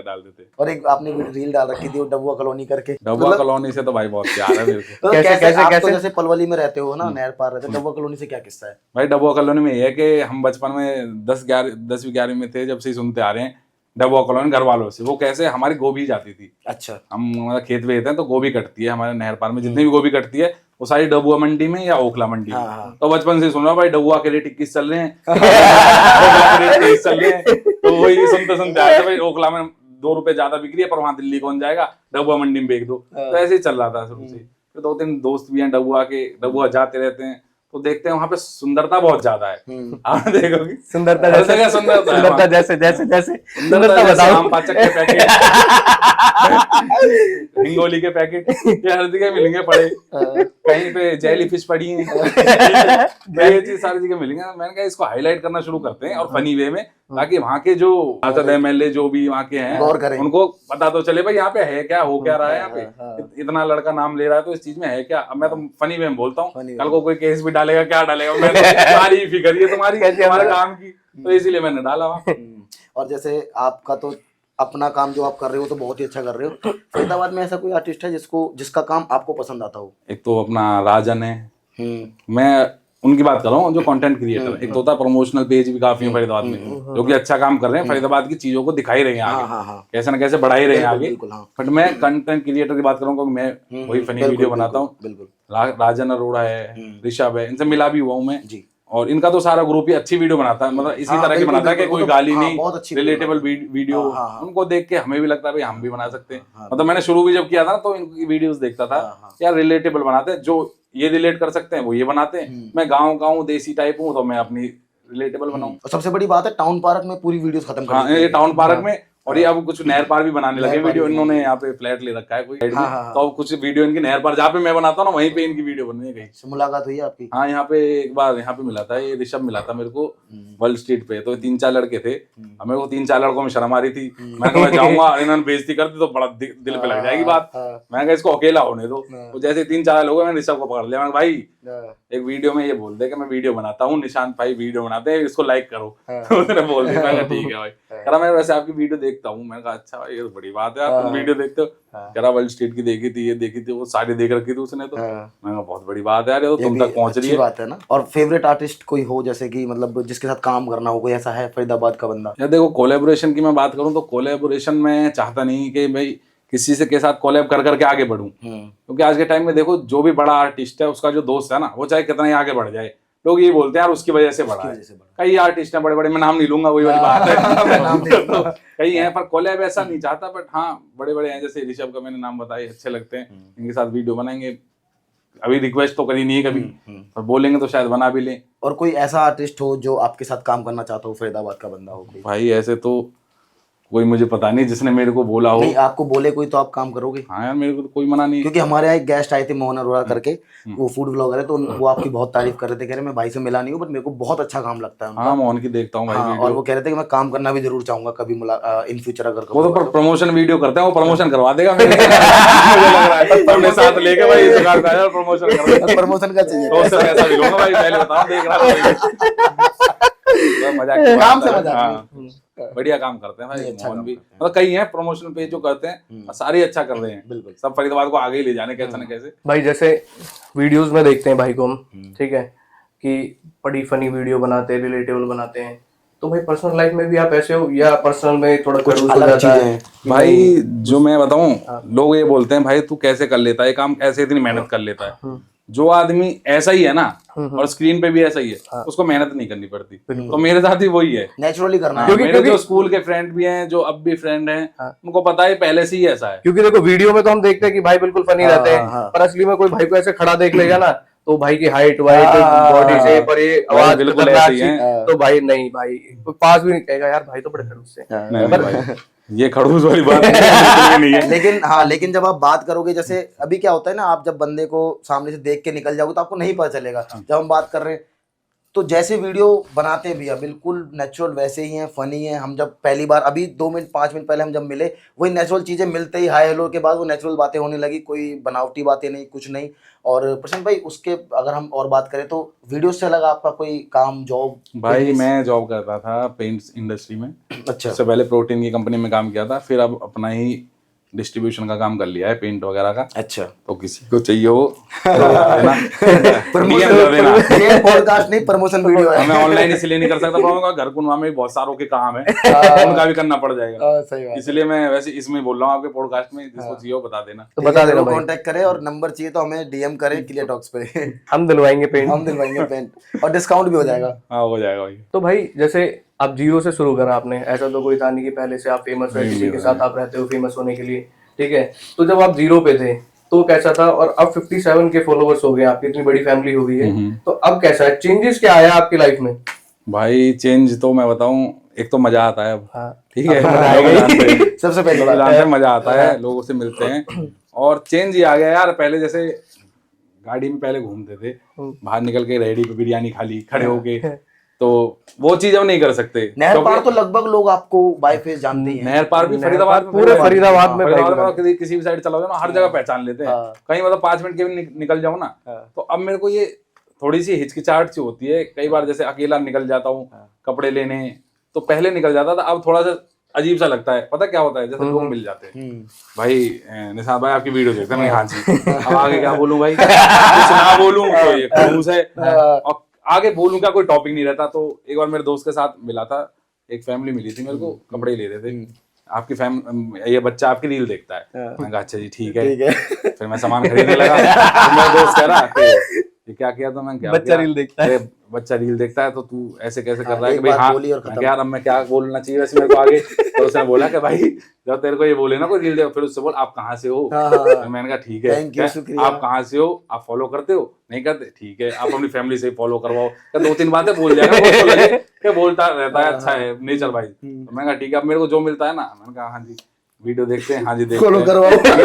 S2: डाल देते।
S1: और एक आपने रील डाल रखी थी वो डबुआ कॉलोनी करके,
S2: डबुआ कॉलोनी से तो भाई बहुत प्यार है मेरे को।
S1: कैसे जैसे पलवली में रहते हो ना, नहर पार रहते, डबुआ कॉलोनी से क्या किस्सा है?
S2: भाई डबुआ कॉलोनी में ये है कि हम बचपन में 10-11 में थे जब से ही सुनते आ रहे हैं डबुआ कॉलोनी घर वालों से। वो कैसे, हमारी गोभी जाती थी,
S1: अच्छा।
S2: हम मतलब खेत में रहते हैं तो गोभी कटती है हमारे नहर पार में, जितनी भी गोभी कटती है वो सारी डबुआ मंडी में या ओखला मंडी में। तो बचपन से सुन रहा भाई डबुआ के रेट 21 चल रहे हैं, ओखला के रेट 23 चल रहे हैं, तो वही सुनते सुनते आए थे भाई ओखला में 2 रुपए ज्यादा बिक रही है, पर वहां दिल्ली कौन जाएगा, डबुआ मंडी में बेच दो। तो ऐसे ही चल रहा था शुरू से। फिर 2-3 दोस्त भी हैं डबुआ के, डबुआ जाते रहते हैं तो देखते हैं वहां पे सुंदरता बहुत ज्यादा है। आप देखोगे
S3: सुंदरता
S2: हर
S3: जैसे,
S2: जगह सुंदरता है
S3: सुंदरता
S2: वहाँ।
S3: जैसे जैसे जैसे
S2: सुंदरता
S3: सुंदरता
S2: जैसे
S3: बताओ।
S2: आम पाचक के पैकेट, हिंगोली के पैकेट, ये हर जगह मिलेंगे पड़े, कहीं पे जेली फिश पड़ी है, तो ये चीज सारी जगह मिलेंगे। मैंने कहा इसको हाईलाइट करना शुरू करते हैं और फनी वे में, ताकि वहाँ के जो सांसद एमएलए जो भी वहाँ के
S1: गौर
S2: हैं
S1: करें।
S2: उनको पता तो चले भाई यहाँ पे है क्या, हो क्या रहा है यहाँ पे, इतना लड़का नाम ले रहा है तो इस चीज में है क्या। अब मैं तो फनी वे में बोलता हूँ, कल को कोई केस भी डालेगा, क्या डालेगा, मैं तो तुम्हारी फिक्र ये तुम्हारी तुम्हारे काम की, तो इसीलिए मैंने डाला वहाँ।
S1: और जैसे आपका तो अपना काम जो आप कर रहे हो तो बहुत ही अच्छा कर रहे हो। फरीदाबाद में ऐसा कोई आर्टिस्ट है जिसका काम आपको पसंद आता हो?
S2: एक तो अपना राजन है, मैं उनकी बात कर रहा हूँ जो कंटेंट क्रिएटर। एक तो होता है प्रमोशनल पेज भी काफी है फरीदाबाद में, जो कि अच्छा काम कर रहे हैं, फरीदाबाद की चीजों को दिखाई रहे हैं आगे, कैसे ना कैसे बढ़ा ही रहे हैं आगे। बट मैं कंटेंट क्रिएटर की बात करूँ, मैं वही फनी वीडियो बनाता हूँ। राजन अरोड़ा है, ऋषभ है, इनसे मिला भी हुआ हूँ मैं, और इनका तो सारा ग्रुप ही अच्छी वीडियो बनाता है, मतलब इसी तरह की बनाता है कि कोई गाली नहीं, रिलेटेबल वीडियो। उनको देख के हमें भी लगता है भाई हम भी बना सकते हैं। मतलब मैंने शुरू भी जब किया था तो इनकी वीडियोस देखता था, यार रिलेटेबल बनाते हैं, जो ये रिलेट कर सकते हैं वो ये बनाते हैं। मैं गाँव का हूँ, देसी टाइप हूँ, तो मैं अपनी रिलेटेबल बनाऊं।
S1: और सबसे बड़ी बात है टाउन पार्क में पूरी वीडियोस खत्म कर दी।
S2: ये टाउन पार्क में, और ये अब कुछ नहर पार भी बनाने लगे वीडियो, इन्होंने यहाँ पे फ्लैट ले रखा है कोई साइड में, तो अब कुछ वीडियो इनकी नहर पार जहाँ पे मैं बनाता हूँ ना वहीं पे इनकी वीडियो बन रही है। कहीं
S1: मुलाकात हुई है आपकी?
S2: हाँ, यहाँ पे एक बार यहाँ पे मिला था, ये ऋषभ मिला था मेरे को वर्ल्ड स्ट्रीट पे। तो 3-4 लड़के थे, अब मेरे को 3-4 लड़कों में शर्म आ रही थी। मैं कहा मैं जाऊंगा, इन्होंने बेइज्जती कर दी तो बड़ा दिल पे लग जाएगी बात। मैं कहा इसको अकेला होने दो। तो जैसे 3-4 लोग, मैंने ऋषभ को पकड़ लिया, मैं भाई एक वीडियो में ये बोल दे कि मैं वीडियो बनाता हूँ, निशांत भाई वीडियो बनाते हैं, इसको लाइक करो। उसने बोल दिया, मैं ठीक है भाई। कह रहा मैं वैसे आपकी वीडियो देखता हूँ। मैंने कहा अच्छा भाई ये तो बड़ी बात है, आप तुम वीडियो देखते हो। कह रहा वर्ल्ड स्ट्रीट की देखी थी, ये देखी थी, वो सारी देख रखी थी उसने। तो मैंने कहा बहुत बड़ी बात है यार, ये तो तुम तक पहुंच रही है,
S1: बात है ना। और फेवरेट आर्टिस्ट कोई हो, जैसे कि मतलब जिसके साथ काम करना हो, कोई ऐसा है फरीदाबाद का बंदा?
S2: यार देखो, कोलैबोरेशन की मैं बात करूँ तो कोलैबोरेशन में चाहता नहीं कि भाई किसी से के साथ कोलैब कर करके आगे बढ़ूं, क्योंकि आज के टाइम में देखो जो भी बड़ा आर्टिस्ट है उसका जो दोस्त है ना, वो चाहे कितना ही आगे बढ़ जाए, लोग ये बोलते हैं यार उसकी वजह से बढ़ा है। कई आर्टिस्ट हैं बड़े बड़े, मैं नाम नहीं लूंगा, वही वाली बात है। तो कई हैं, पर कोलैब ऐसा नहीं चाहता। बट हाँ बड़े बड़े हैं, जैसे ऋषभ का मैंने नाम बताया, अच्छे लगते हैं, इनके साथ वीडियो बनाएंगे। अभी रिक्वेस्ट तो करी नहीं है कभी, पर बोलेंगे तो शायद बना भी लें।
S1: और कोई ऐसा आर्टिस्ट हो जो आपके साथ काम करना चाहता हो, फरीदाबाद का बंदा हो कोई?
S2: भाई ऐसे तो कोई मुझे पता नहीं जिसने मेरे को बोला हो।
S1: नहीं, आपको बोले कोई तो आप काम करोगे?
S2: हाँ यार, मेरे को तो कोई मना नहीं है।
S1: क्योंकि हमारे यहाँ एक गेस्ट आए थे मोहन अरोड़ा करके, वो फूड ब्लॉगर है, तो वो आपकी बहुत तारीफ कर रहे थे, कह रहे मैं भाई से मिला नहीं हूँ बट मेरे को बहुत अच्छा काम लगता है उनका।
S2: हाँ, मोहन की देखता हूँ भाई वीडियो।
S1: और वो कह रहे थे कि मैं काम करना भी जरूर चाहूंगा कभी इन फ्यूचर अगर
S2: वो तो प्रमोशन वीडियो करते हैं, वो प्रमोशन करवा देगा मेरे से। मुझे लग रहा है अपने साथ लेके भाई इस दुकान पे प्रमोशन कर,
S1: प्रमोशन का चाहिए
S2: तो उससे पैसा भी लूंगा भाई, पहले बताओ, देख रहा था मजाक की
S1: काम
S2: बात
S1: से
S2: है।
S1: मजाक
S2: हाँ, बढ़िया काम करते हैं भाई मोहन भी। मतलब कई हैं प्रमोशन पेज जो करते हैं, सारे अच्छा कर रहे हैं, सब फरीदाबाद को आगे ही ले जाने कैसे न कैसे।
S3: भाई जैसे वीडियोस में देखते हैं भाई को हम, ठीक है, कि बड़ी फनी वीडियो बनाते हैं, रिलेटेबल बनाते हैं, तो भाई पर्सनल लाइफ में भी आप ऐसे हो या पर्सनल में थोड़ा कुछ अलग चीजें हैं?
S2: भाई जो मैं बताऊं, लोग ये बोलते हैं भाई तू कैसे कर लेता है ये काम, कैसे इतनी मेहनत कर लेता है। जो आदमी ऐसा ही है ना और स्क्रीन पे भी ऐसा ही है, उसको मेहनत नहीं करनी पड़ती। तो मेरे साथ भी वही है,
S1: नेचुरली करना
S2: है। मेरे जो स्कूल के फ्रेंड भी हैं, जो अब भी फ्रेंड हैं, उनको पता है पहले से ही ऐसा है।
S3: क्योंकि देखो वीडियो में तो हम देखते हैं कि भाई बिल्कुल फनी रहते हैं, पर असली में कोई भाई को ऐसे खड़ा देख लेगा ना, तो भाई की हाइट वाइट बॉडी शेप और ये आवाज
S2: बिल्कुल ऐसी है,
S3: तो भाई नहीं, भाई पास भी नहीं कहेगा यार भाई तो बड़े खड़ूस से।
S2: ये खड़ूस वाली बात नहीं है।
S1: लेकिन जब आप बात करोगे, जैसे अभी क्या होता है ना, आप जब बंदे को सामने से देख के निकल जाओगे तो आपको नहीं पता चलेगा। जब हम बात कर रहे हैं तो जैसे वीडियो बनाते भी है बिल्कुल नेचुरल वैसे ही हैं, फनी हैं। हम जब पहली बार अभी 2 मिनट 5 मिनट पहले हम जब मिले, वही नेचुरल चीज़ें मिलते ही हाय हेलो के बाद वो नेचुरल बातें होने लगी, कोई बनावटी बातें नहीं, कुछ नहीं। और प्रशांत भाई उसके अगर हम और बात करें तो वीडियो से अलग आपका कोई काम जॉब?
S2: भाई मैं जॉब करता था पेंट्स इंडस्ट्री में।
S1: अच्छा।
S2: उससे पहले प्रोटीन की कंपनी में काम किया था, फिर अब अपना ही डिस्ट्रीब्यूशन का काम कर लिया है, पेंट वगैरह का।
S1: अच्छा,
S2: तो किसी को चाहिए हो तो देना, DM कर देना।
S1: ये पॉडकास्ट नहीं, प्रमोशन वीडियो है।
S2: मैं ऑनलाइन इसलिए नहीं कर सकता, पर घर कुनवा में बहुत सारों के काम है, उनका भी करना पड़ जाएगा,
S1: सही बात।
S2: इसलिए मैं वैसे इसमें बोल रहा हूँ आपके पॉडकास्ट में, जिसको चाहिए हो बता देना।
S3: तो बता देना भाई,
S1: कांटेक्ट करें, और नंबर चाहिए तो हमें DM करें क्लियर टॉक्स पे।
S3: हम दिलवाएंगे पेंट।
S1: हम दिलवाएंगे पेंट, और डिस्काउंट भी हो जाएगा।
S2: हाँ हो जाएगा भाई।
S3: तो भाई जैसे आप जीरो से शुरू करा आपने, ऐसा तो कोई था नहीं कि पहले से आप फेमस है, किसी के साथ आप रहते हो फेमस होने के लिए, ठीक है। तो जब आप जीरो पे थे तो कैसा था, और अब 57 के फॉलोवर्स हो गए, आपकी इतनी बड़ी फैमिली हो गई है, तो अब कैसा है, चेंजेस क्या आया आपकी लाइफ में?
S2: भाई चेंज तो मैं बताऊं, एक तो मजा आता है अब,
S3: हाँ,
S2: ठीक है,
S1: सबसे पहले
S2: मजा आता है, लोगों से मिलते हैं, और चेंज ही आ गया यार। पहले जैसे गाड़ी में पहले घूमते थे, बाहर निकल के रेहड़ी पे बिरयानी खा ली खड़े होके, तो वो चीज हम नहीं कर सकते।
S1: नहर पार तो लगभग लोग आपको बाय फेस जानते ही हैं।
S2: नहर पार भी फरीदाबाद में,
S3: पूरे फरीदाबाद में
S2: किसी भी साइड चला जाओ ना, हर जगह पहचान लेते हैं। कहीं मतलब 5 मिनट के भी निकल जाओ ना, तो अब मेरे को ये थोड़ी सी हिचकिचाहट सी होती है कई बार, जैसे अकेला निकल जाता हूँ कपड़े लेने, तो पहले निकल जाता था, अब थोड़ा सा अजीब सा लगता है। पता क्या होता है, जैसे लोग मिल जाते हैं, भाई निशांत भाई आपकी वीडियो देखते हैं, हाँ जी, अब आगे क्या बोलूं भाई, कुछ ना बोलूं तो ये खड़ूस है, और आगे बोलूं क्या, कोई टॉपिक नहीं रहता। तो एक बार मेरे दोस्त के साथ मिला था, एक फैमिली मिली थी मेरे को, कपड़े ले रहे थे, आपकी ये बच्चा आपकी रील देखता है, मैंने कहा अच्छा जी ठीक है। फिर मैं सामान खरीदने लगा, तो मेरा दोस्त कह रहा ये क्या किया, तो मैं क्या
S3: बच्चा रील देखता है,
S2: बच्चा रील देखता है, तो तू ऐसे कैसे कर रहा है कि भाई हाँ यार अब मैं क्या बोलना चाहिए वैसे मेरे को आगे। तो उसने बोला कि भाई जब तेरे को ये बोले ना कोई रील दे, फिर उससे बोल आप कहाँ से हो। तो मैंने कहा ठीक है, आप कहाँ से हो, आप फॉलो करते हो, नहीं करते ठीक है, आप अपनी फैमिली से फॉलो करवाओ, 2-3 बातें बोल जाएगा, बोलता रहता है, अच्छा है नेचर भाई। तो मैंने कहा ठीक है, अब मेरे को जो मिलता है ना, मैंने कहा हाँ जी वीडियो देखते हैं, हाँ जी देखते हैं,
S1: फॉलो करवाओ।
S2: मैंने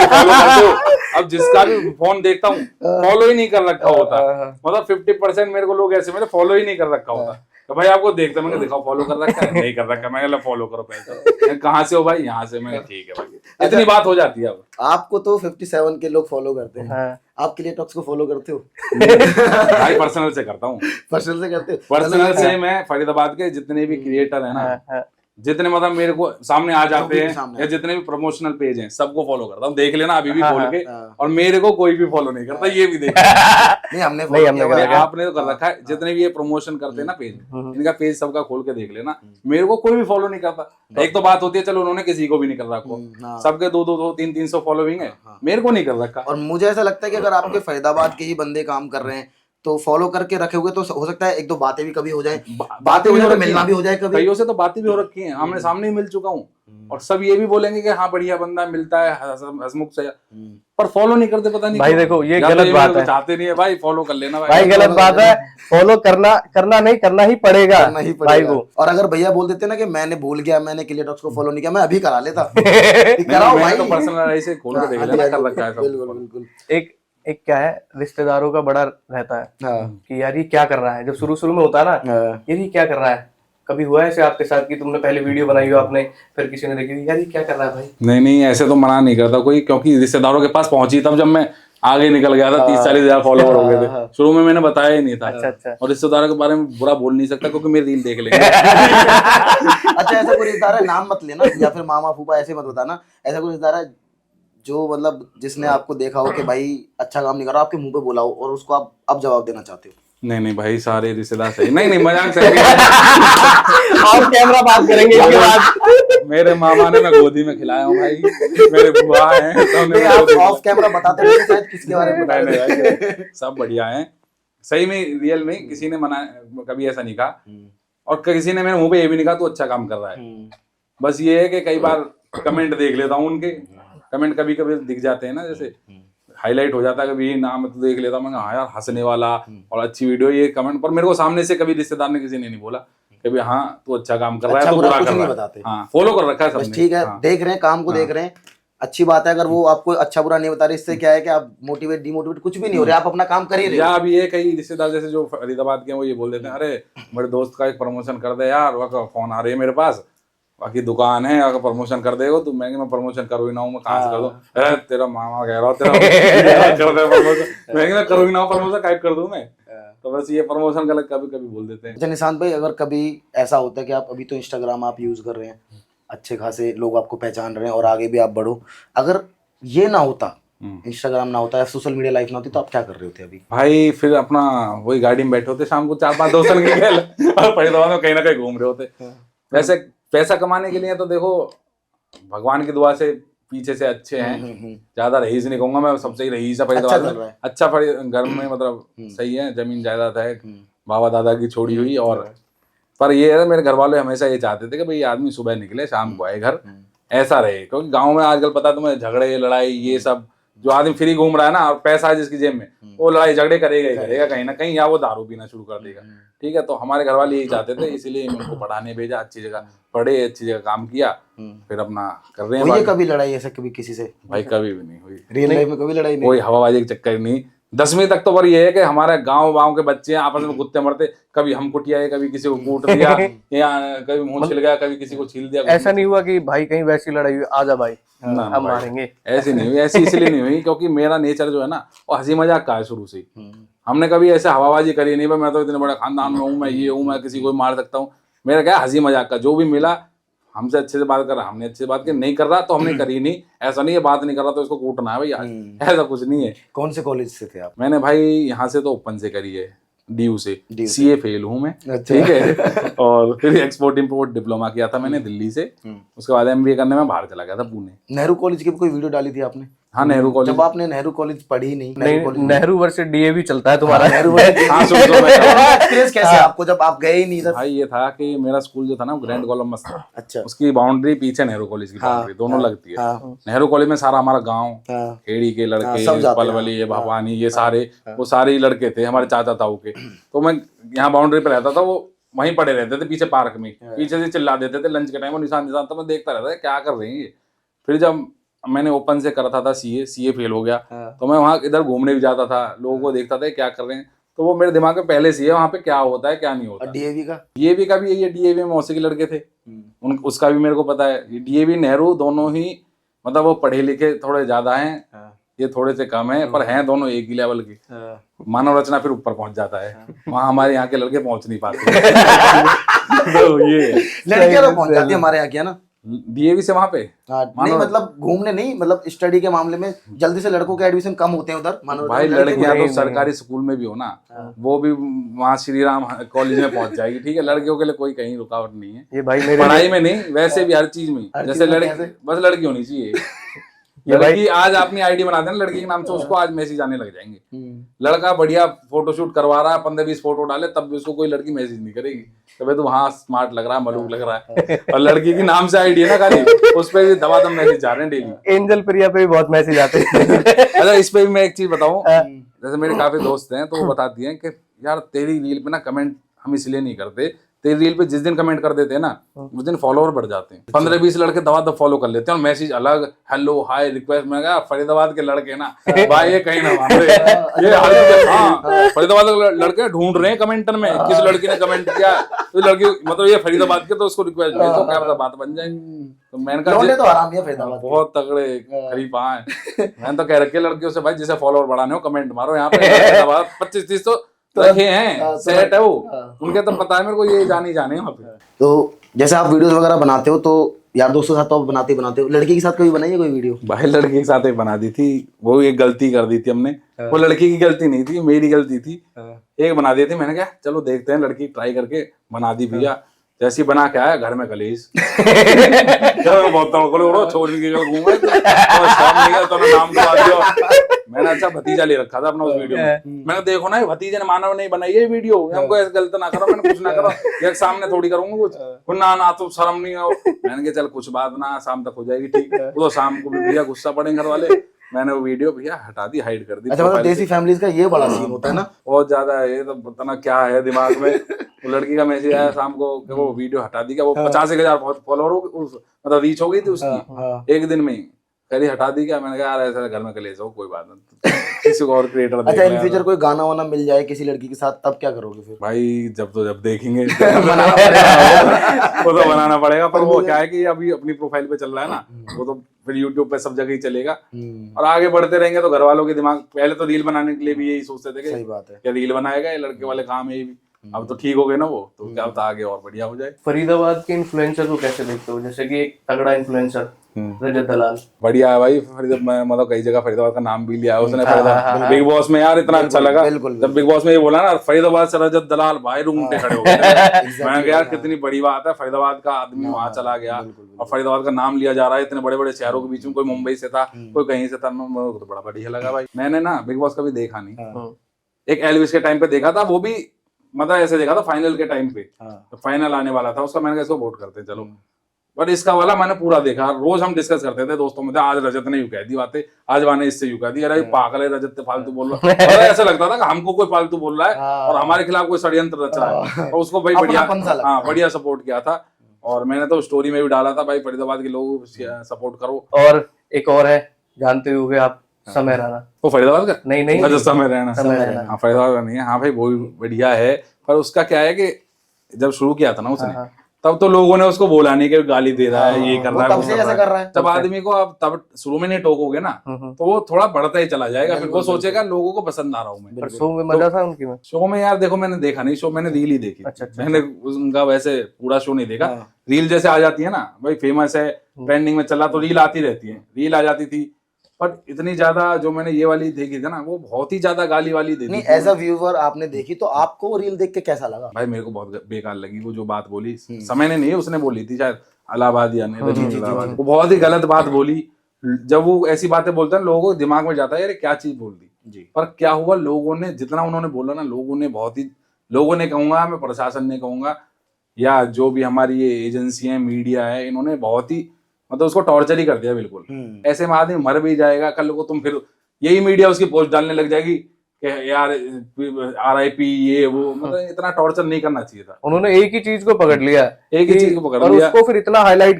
S2: फॉलो करते हो। अब जिसका भी फोन देखता हूँ फॉलो ही नहीं कर रखा होता, मतलब 50% मेरे को लोग ऐसे मेरे फॉलो ही नहीं कर रखा होता। तो भाई आपको देखते मैंने दिखाओ फॉलो कर रखा है, नहीं कर रखा, मैंने फॉलो करो पहले, कहाँ से हो भाई, यहाँ से, मैंने ठीक है भाई, इतनी बात हो जाती है। अब
S1: आपको तो 57 के लोग फॉलो करते हैं, आप क्लियर टॉक्स को फॉलो करते हो?
S2: भाई पर्सनल से करता हूँ,
S1: पर्सनल से करते हो?
S2: पर्सनल से मैं फरीदाबाद के जितने भी क्रिएटर है ना, जितने मतलब मेरे को सामने आ जाते हैं, या जितने भी प्रमोशनल पेज हैं, सबको फॉलो करता हूँ, देख लेना अभी भी खोल के। और मेरे को कोई भी फॉलो नहीं करता, ये भी देख
S1: नहीं हमने
S2: आपने तो कर रखा है, जितने भी ये प्रमोशन करते हैं ना पेज, इनका पेज सबका खोल के देख लेना, मेरे को कोई भी फॉलो नहीं करता। एक तो बात होती है, चलो उन्होंने किसी को भी नहीं कर रखा, सबके 200, 300 फॉलोइंग है, मेरे को नहीं कर रखा।
S1: और मुझे ऐसा लगता है कि अगर आपके फरीदाबाद के ही बंदे काम कर रहे हैं तो फॉलो करके रखे हुए, तो हो सकता है 1-2 बातें भी कभी हो जाए, बातें भी हो जाए, मिलना भी हो जाए कभी।
S2: कईयों से तो बातें भी हो रखी हैं, आमने सामने ही मिल चुका हूँ, और सब ये भी बोलेंगे कि हाँ बढ़िया बंदा मिलता है हसमुख से, पर फॉलो नहीं करते, पता नहीं
S3: भाई। देखो ये गलत बात है,
S2: चाहते नहीं है भाई, फॉलो कर लेना
S3: भाई गलत बात है, फॉलो करना नहीं, करना ही पड़ेगा भाई को।
S1: और अगर भैया बोल देते ना कि मैंने भूल गया, मैंने क्लियर टॉक्स को फॉलो नहीं किया, मैं अभी करा लेता। कराओ भाई,
S2: तो पर्सनल ऐसे खोल के देख लेना, कर रखा है सब।
S1: बिल्कुल बिल्कुल।
S3: एक क्या है, रिश्तेदारों का बड़ा रहता है कि यार ये क्या कर रहा है, जब शुरू में होता है ना, यार ये क्या कर रहा है। कभी हुआ है ऐसे आपके साथ कि तुमने पहले वीडियो बनाई हो आपने, फिर किसी ने देखी यार ये क्या कर रहा है भाई? नहीं
S2: ऐसे तो मना नहीं करता कोई, क्योंकि रिश्तेदारों के पास पहुंची तब जब मैं आगे निकल गया था, 30-40 हजार फॉलोवर हो गए थे, शुरू में मैंने बताया ही नहीं था।
S3: अच्छा।
S2: और रिश्तेदारों के बारे में बुरा बोल नहीं सकता, क्योंकि मेरी रील देख लेंगे।
S1: अच्छा, ऐसा कोई रिश्तेदार है, नाम मत लेना, या फिर मामा फूफा ऐसे मत बताना, ऐसा कोई रिश्तेदार है जो मतलब जिसने आपको देखा हो कि भाई अच्छा काम नहीं कर रहा, आपके मुंह पे बोला हो और उसको आप अब जवाब देना चाहते हो?
S2: नहीं भाई सारे रिश्तेदार सही, नहीं मजाक से
S3: आप कैमरा बात करेंगे इसके बाद।
S2: मेरे मामा ने मैं गोदी में खिलाया हूँ भाई, मेरे बुआ हैं, तो
S1: आप ऑफ कैमरा बताते रहे शायद किसके बारे में
S2: बताए, सब बढ़िया हैं सही में, रियल में किसी ने मना कभी ऐसा नहीं कहा, और किसी ने मेरे मुंह पे ये भी नहीं कहा तू अच्छा काम कर रहा है। बस ये है कि कई बार कमेंट देख लेता हूँ, उनके कमेंट कभी कभी दिख जाते हैं ना, जैसे हाईलाइट हो जाता है कभी नाम, तो देख लेता हूँ मैं, हाँ यार हंसने वाला और अच्छी वीडियो, ये कमेंट। पर मेरे को सामने से कभी रिश्तेदार ने किसी ने नहीं बोला कि हाँ तू अच्छा काम कर रहा है, तो बुरा कर रहा है, हाँ फॉलो कर रखा है सबने।
S1: ठीक है, देख रहे हैं काम को, देख रहे हैं, अच्छी बात है। अगर वो आपको अच्छा बुरा नहीं बता रहे, इससे क्या है कि आप मोटिवेट डिमोटिवेट कुछ भी नहीं हो रहे, आप अपना काम कर ही रहे हो।
S2: या अभी ये कई रिश्तेदार जैसे जो फरीदाबाद के वो ये बोल देते हैं, अरे मेरे दोस्त का एक प्रमोशन कर दे यार, वह फोन आ रही है मेरे पास, बाकी दुकान है, अगर प्रमोशन कर देगा तो मैं प्रमोशन करूँ ना हूँ, मैं कहाँ से कर दूँ, तेरा मामा कह रहा हूँ तेरा कर दे प्रमोशन, मैं करूँ ना प्रमोशन, काय कर दूँ मैं। तो बस ये प्रमोशन गलत कभी कभी बोल देते हैं।
S1: अच्छा निशांत भाई, अगर कभी ऐसा होता है कि आप अभी तो इंस्टाग्राम आप यूज कर रहे हैं, अच्छे खासे लोग आपको पहचान रहे हैं और आगे भी आप बढ़ो। अगर ये ना होता, इंस्टाग्राम ना होता या सोशल मीडिया लाइफ ना होती, तो आप क्या कर रहे होते अभी?
S2: भाई फिर अपना वही गाड़ी में बैठे होते शाम को 4-5 दोस्तों के खेल और फरीदाबाद में कहीं ना कहीं घूम रहे होते। वैसे पैसा कमाने के लिए तो देखो भगवान की दुआ से पीछे से अच्छे हैं, ज्यादा रईस नहीं कहूंगा मैं, सबसे ही रईस है फरीदाबाद
S1: चल रहा
S2: में।
S1: है।
S2: अच्छा घर में मतलब सही है, जमीन जायदाद है, बाबा दादा की छोड़ी हुई। और पर ये है मेरे घर वाले हमेशा ये चाहते थे कि भाई आदमी सुबह निकले शाम को आए घर, ऐसा रहे। क्योंकि गांव में आजकल पता तुम्हें झगड़े लड़ाई ये सब, जो आदमी फ्री घूम रहा है ना और पैसा है जिसकी जेब में, वो लड़ाई झगड़े करेगा ही करेगा कहीं ना कहीं, या वो दारू पीना शुरू कर देगा। ठीक है, तो हमारे घर वाले यही चाहते थे, इसीलिए उनको पढ़ाने भेजा, अच्छी जगह पढ़े, अच्छी जगह काम किया, फिर अपना कर रहे हैं।
S1: हुई है कभी लड़ाई ऐसा कभी किसी से?
S2: भाई कभी भी नहीं हुई,
S1: रियल लाइफ में कभी लड़ाई नहीं?
S2: कोई हवाबाजी के चक्कर नहीं। 10वीं तक तो पर ये है कि हमारे गांव के बच्चे हैं आपस में कुत्ते मरते, कभी हम कुटियाए, कभी किसी को कूट दिया या कभी मुंह छिल गया, कभी किसी को छील दिया।
S3: ऐसा नहीं हुआ कि भाई कहीं वैसी लड़ाई हुई, आजा भाई हम मारेंगे?
S2: ऐसी नहीं हुई, ऐसी इसलिए नहीं हुई क्योंकि मेरा नेचर जो है ना वो हंसी मजाक का है शुरू से ही। हमने कभी ऐसे हवाबाजी करी नहीं, मैं तो इतने बड़े खानदान में हूँ, मैं ये हूँ, मैं किसी को मार सकता हूँ। मेरा क्या हंसी मजाक का, जो भी मिला हमसे अच्छे से बात कर रहा, हमने अच्छे से बात की, नहीं कर रहा तो हमने करी नहीं। ऐसा नहीं है बात नहीं कर रहा तो इसको कूटना है भैया, ऐसा कुछ नहीं है।
S1: कौन से कॉलेज से थे आप?
S2: मैंने भाई यहाँ से तो ओपन से करी है, डीयू से, सीए फेल हूँ मैं।
S1: अच्छा।
S2: ठीक है, और फिर एक्सपोर्ट इंपोर्ट डिप्लोमा किया था मैंने दिल्ली से। उसके बाद एमबीए करने में बाहर चला गया था पुणे।
S1: नेहरू कॉलेज की कोई वीडियो डाली थी आपने?
S2: हाँ, नेहरू कॉलेज।
S1: जब आपने नेहरू कॉलेज पढ़ी नहीं,
S3: नेहरू वर्सेस डीएवी चलता है तुम्हारा?
S1: नेहरू कॉलेज
S2: हाँ, सुन मैं
S1: एक्सपीरियंस कैसे आपको जब आप गए ही नहीं?
S2: भाई ये था कि मेरा स्कूल जो था ना ग्रैंड कोलम्बस था।
S1: अच्छा।
S2: उसकी बाउंड्री पीछे नेहरू कॉलेज की बाउंड्री दोनों लगती है। नेहरू कॉलेज में सारा हमारा गांव, खेड़ी के लड़के, पलवली, भवानी, ये सारे वो सारे ही लड़के थे हमारे चाचा ताऊ के। तो मैं यहाँ बाउंड्री पे रहता था, वो वहीं पड़े रहते थे पीछे पार्क में, पीछे से चिल्ला देते थे लंच के टाइम, और निशान तो मैं देखता रहता था क्या कर रहे हैं ये। फिर जब मैंने ओपन से करा था सीए फेल हो गया, तो मैं वहाँ इधर घूमने भी जाता था, लोगों को देखता था क्या कर रहे हैं, तो वो मेरे दिमाग में पहले से है वहाँ पे क्या होता है क्या नहीं होता। डीएवी का भी यही है, डीएवी में मौसी के लड़के थे, उसका भी मेरे को पता है। डीएवी नेहरू दोनों ही मतलब वो पढ़े लिखे थोड़े ज्यादा हैं, ये थोड़े से कम है, पर हैं दोनों एक ही लेवल के। मानव रचना फिर ऊपर पहुंच जाता है, वहाँ हमारे यहाँ के लड़के पहुंच नहीं पाते। तो ये
S1: लड़कियां तो पहुंच जाती है हमारे यहाँ की, है ना,
S2: डीएवी से वहाँ पे।
S1: नहीं मतलब घूमने नहीं, मतलब स्टडी के मामले में जल्दी से लड़कों के एडमिशन कम होते हैं उधर।
S2: भाई लड़कियां तो सरकारी स्कूल में भी हो ना, वो भी वहाँ श्री राम कॉलेज में पहुंच जाएगी। ठीक है, लड़कियों के लिए कोई कहीं रुकावट नहीं है,
S3: ये भाई मेरे
S2: पढ़ाई में नहीं, वैसे भी हर चीज में। जैसे लड़की बस लड़की होनी चाहिए, लड़की आज अपनी आईडी बना देना लड़की के नाम से, उसको आज मैसेज आने लग जाएंगे। लड़का बढ़िया फोटोशूट करवा रहा है, 15-20 फोटो डाले, तब भी उसको कोई लड़की मैसेज नहीं करेगी। तो भाई तो वहाँ स्मार्ट लग रहा है, मलूक लग रहा है, और लड़की के नाम से आईडी है ना खाली, उस पर भी दबादम मैसेज जा रहे हैं डेली।
S3: एंजल प्रिया पे भी बहुत मैसेज आते हैं।
S2: अच्छा, इस पे भी मैं एक चीज बताऊं, जैसे मेरे काफी दोस्त हैं तो वो बताती हैं कि यार तेरी रील पे ना कमेंट हम इसलिए नहीं करते, तेरी रील पे जिस दिन कमेंट कर देते हैं ना उस दिन फॉलोअर बढ़ जाते हैं। 15-20 लड़के दबा फॉलो कर लेते हैं और मैसेज अलग, हेलो हाय रिक्वेस्ट। मैं कहा फरीदाबाद के लड़के ना भाई ये कहीं ना मानते, ये हाँ फरीदाबाद के लड़के ढूंढ रहे हैं कमेंटर में, किस लड़की ने कमेंट किया, तो लड़की मतलब ये फरीदाबाद के, तो उसको रिक्वेस्ट भेज दो, क्या पता बात बन जाए। तो मैंने कहा
S1: तो आराम है फरीदाबाद,
S2: बहुत तगड़े खरीफा है। मैंने तो कह रखे लड़कियों से भाई जिसे फॉलोअर बढ़ाने हो कमेंट मारो, यहाँ पे 25-30 तो रखे हैं, सेट है वो, उनके तो पता है मेरे को, ये जाने वहाँ पे।
S1: तो जैसे आप वीडियोस वगैरह बनाते हो तो यार दोस्तों के साथ तो आप बनाते हो, लड़की के साथ कभी बनाई है कोई वीडियो?
S2: भाई लड़की के साथ एक बना दी थी, वो एक गलती कर दी थी हमने, वो लड़की की गलती नहीं थी, मेरी गलती थी। एक बना दी थी, मैंने कहा चलो देखते हैं, लड़की ट्राई करके बना दी भैया। जैसी बना के आया घर में कलेश, बहुत छोड़ के घूमे तो नाम मैंने अच्छा भतीजा ले रखा था अपना उस वीडियो में। मैंने देखो ना भतीजे ने मानव नहीं बनाई है वीडियो, हमको ऐसे गलत ना करो, मैंने कुछ ना करो, एक सामने थोड़ी करूंगा कुछ ना तो शर्म नहीं हो। मैंने कहा चल कुछ बात ना, शाम तक हो जाएगी ठीक। वो तो शाम को भी भैया गुस्सा पड़ेंगे घर वाले, मैंने वो वीडियो भैया हटा दी, हाइड कर दी।
S1: अच्छा, मतलब देसी फैमिलीज का ये बड़ा सीन होता है ना,
S2: बहुत ज्यादा है, ये तो पता ना क्या है दिमाग में। वो लड़की का मैसेज आया शाम को कि वो वीडियो हटा दी, क्या वो 50,000 फॉलोअर हो मतलब रीच हो गई थी उसकी एक दिन में ही, कह हटा दी क्या। मैंने कहा यार ऐसा घर में कलेश हो, कोई बात नहीं, किसी को और क्रिएटर।
S1: अच्छा, इन फ्यूचर कोई गाना वाना मिल जाए किसी लड़की के साथ तब क्या करोगे फिर?
S2: भाई जब देखेंगे वो तो बनाना पड़ेगा, पर वो क्या है कि अभी अपनी प्रोफाइल पे चल रहा है ना, वो तो फिर यूट्यूब पे सब जगह ही चलेगा। और आगे बढ़ते रहेंगे तो घर वालों के दिमाग, पहले तो रील बनाने के लिए भी यही सोचते थे कि
S1: सही बात है,
S2: क्या रील बनाएगा ये लड़के वाले काम है, ये भी अब तो ठीक हो गए ना वो, तो क्या पता आगे और बढ़िया हो जाए।
S3: फरीदाबाद के इन्फ्लुएंसर को कैसे देखते हो? जैसे कि एक तगड़ा इन्फ्लुएंसर रजत दलाल,
S2: बढ़िया है भाई फरीदाबाद में, मतलब कई जगह फरीदाबाद का नाम भी लिया है उसने। फरीदाबाद बिग बॉस में यार इतना अच्छा लगा जब बिग बॉस में ये बोला ना फरीदाबाद से रजत दलाल, भाई रूंगटे खड़े हो गए। मैंने कहा यार कितनी बड़ी बात है, फरीदाबाद का आदमी वहां चला गया और फरीदाबाद का नाम लिया जा रहा है इतने बड़े बड़े शहरों के बीच में। कोई मुंबई से था, कोई कहीं से था, मेरे को तो बड़ा बढ़िया लगा भाई। मैंने ना बिग बॉस कभी देखा नहीं, एक एलविस के टाइम पे देखा था, वो भी मतलब ऐसे देखा था फाइनल के टाइम पे, तो फाइनल आने वाला था उसका, मैंने कहा इसको वोट करते हैं चलो। बट इसका वाला मैंने पूरा देखा, रोज हम डिस्कस करते थे दोस्तों में, आज रजत ने यूं कह दी बातें, आज वाने इससे यूं कह दी, अरे पागल है रजत फालतू बोल रहा है। मतलब ऐसा लगता था कि हमको कोई फालतू बोल रहा है और हमारे खिलाफ कोई षड्यंत्र रच रहा है, और उसको भाई बढ़िया, हाँ बढ़िया सपोर्ट किया था। और मैंने तो स्टोरी में भी डाला था भाई फरीदाबाद के लोग सपोर्ट करो।
S3: और एक और है, जानते होंगे आप, समय राणा।
S2: वो फरीदाबाद का
S3: नहीं
S2: अच्छा समय रहना,
S3: हाँ,
S2: फरीदाबाद का नहीं है। हाँ भाई वो भी बढ़िया है, पर उसका क्या है कि जब शुरू किया था ना उसने, तब तो लोगों ने उसको बोला नहीं कि गाली दे रहा है, ये कर रहा है,
S1: तब से ऐसा कर रहा है।
S2: जब आदमी को आप तब शुरू में नहीं टोकोगे ना, तो वो थोड़ा बढ़ता ही चला जाएगा, फिर वो सोचेगा लोगों को पसंद आ रहा हूँ मैं।
S3: पर शो में मजा था उनकी में?
S2: शो में यार देखो मैंने देखा नहीं शो, मैंने रील ही देखी। मैंने उनका वैसे पूरा शो नहीं देखा। रील जैसे आ जाती है ना भाई, फेमस है, ट्रेंडिंग में चला तो रील आती रहती है, रील आ जाती थी। बट इतनी ज्यादा जो मैंने ये वाली देखी थी ना, वो बहुत ही ज्यादा गाली वाली देखी।
S1: नहीं, एज अ व्यूअर आपने देखी तो आपको वो रील देख के कैसा लगा?
S2: भाई मेरे को बहुत बेकार लगी वो जो बात बोली, समय ने नहीं उसने बोली थी शायद, इलाहाबाद या वो बहुत ही गलत बात बोली। जब वो ऐसी बातें बोलते हैं लोगों को दिमाग में जाता है यार क्या चीज बोल दी, पर क्या हुआ, लोगों ने जितना उन्होंने बोला ना, लोगों ने बहुत ही, लोगों ने कहूंगा मैं, प्रशासन ने कहूंगा, या जो भी हमारी ये एजेंसी है, मीडिया है, इन्होंने बहुत ही मतलब उसको टॉर्चर ही कर दिया बिल्कुल। ऐसे में आदमी मर भी जाएगा, कल को तुम फिर यही मीडिया उसकी पोस्ट डालने लग जाएगी कि यार RIP ये वो, मतलब इतना टॉर्चर नहीं करना चाहिए था।
S3: उन्होंने एक ही चीज को पकड़ लिया,
S2: एक ही चीज को पकड़
S3: और
S2: लिया,
S3: उसको फिर इतना हाईलाइट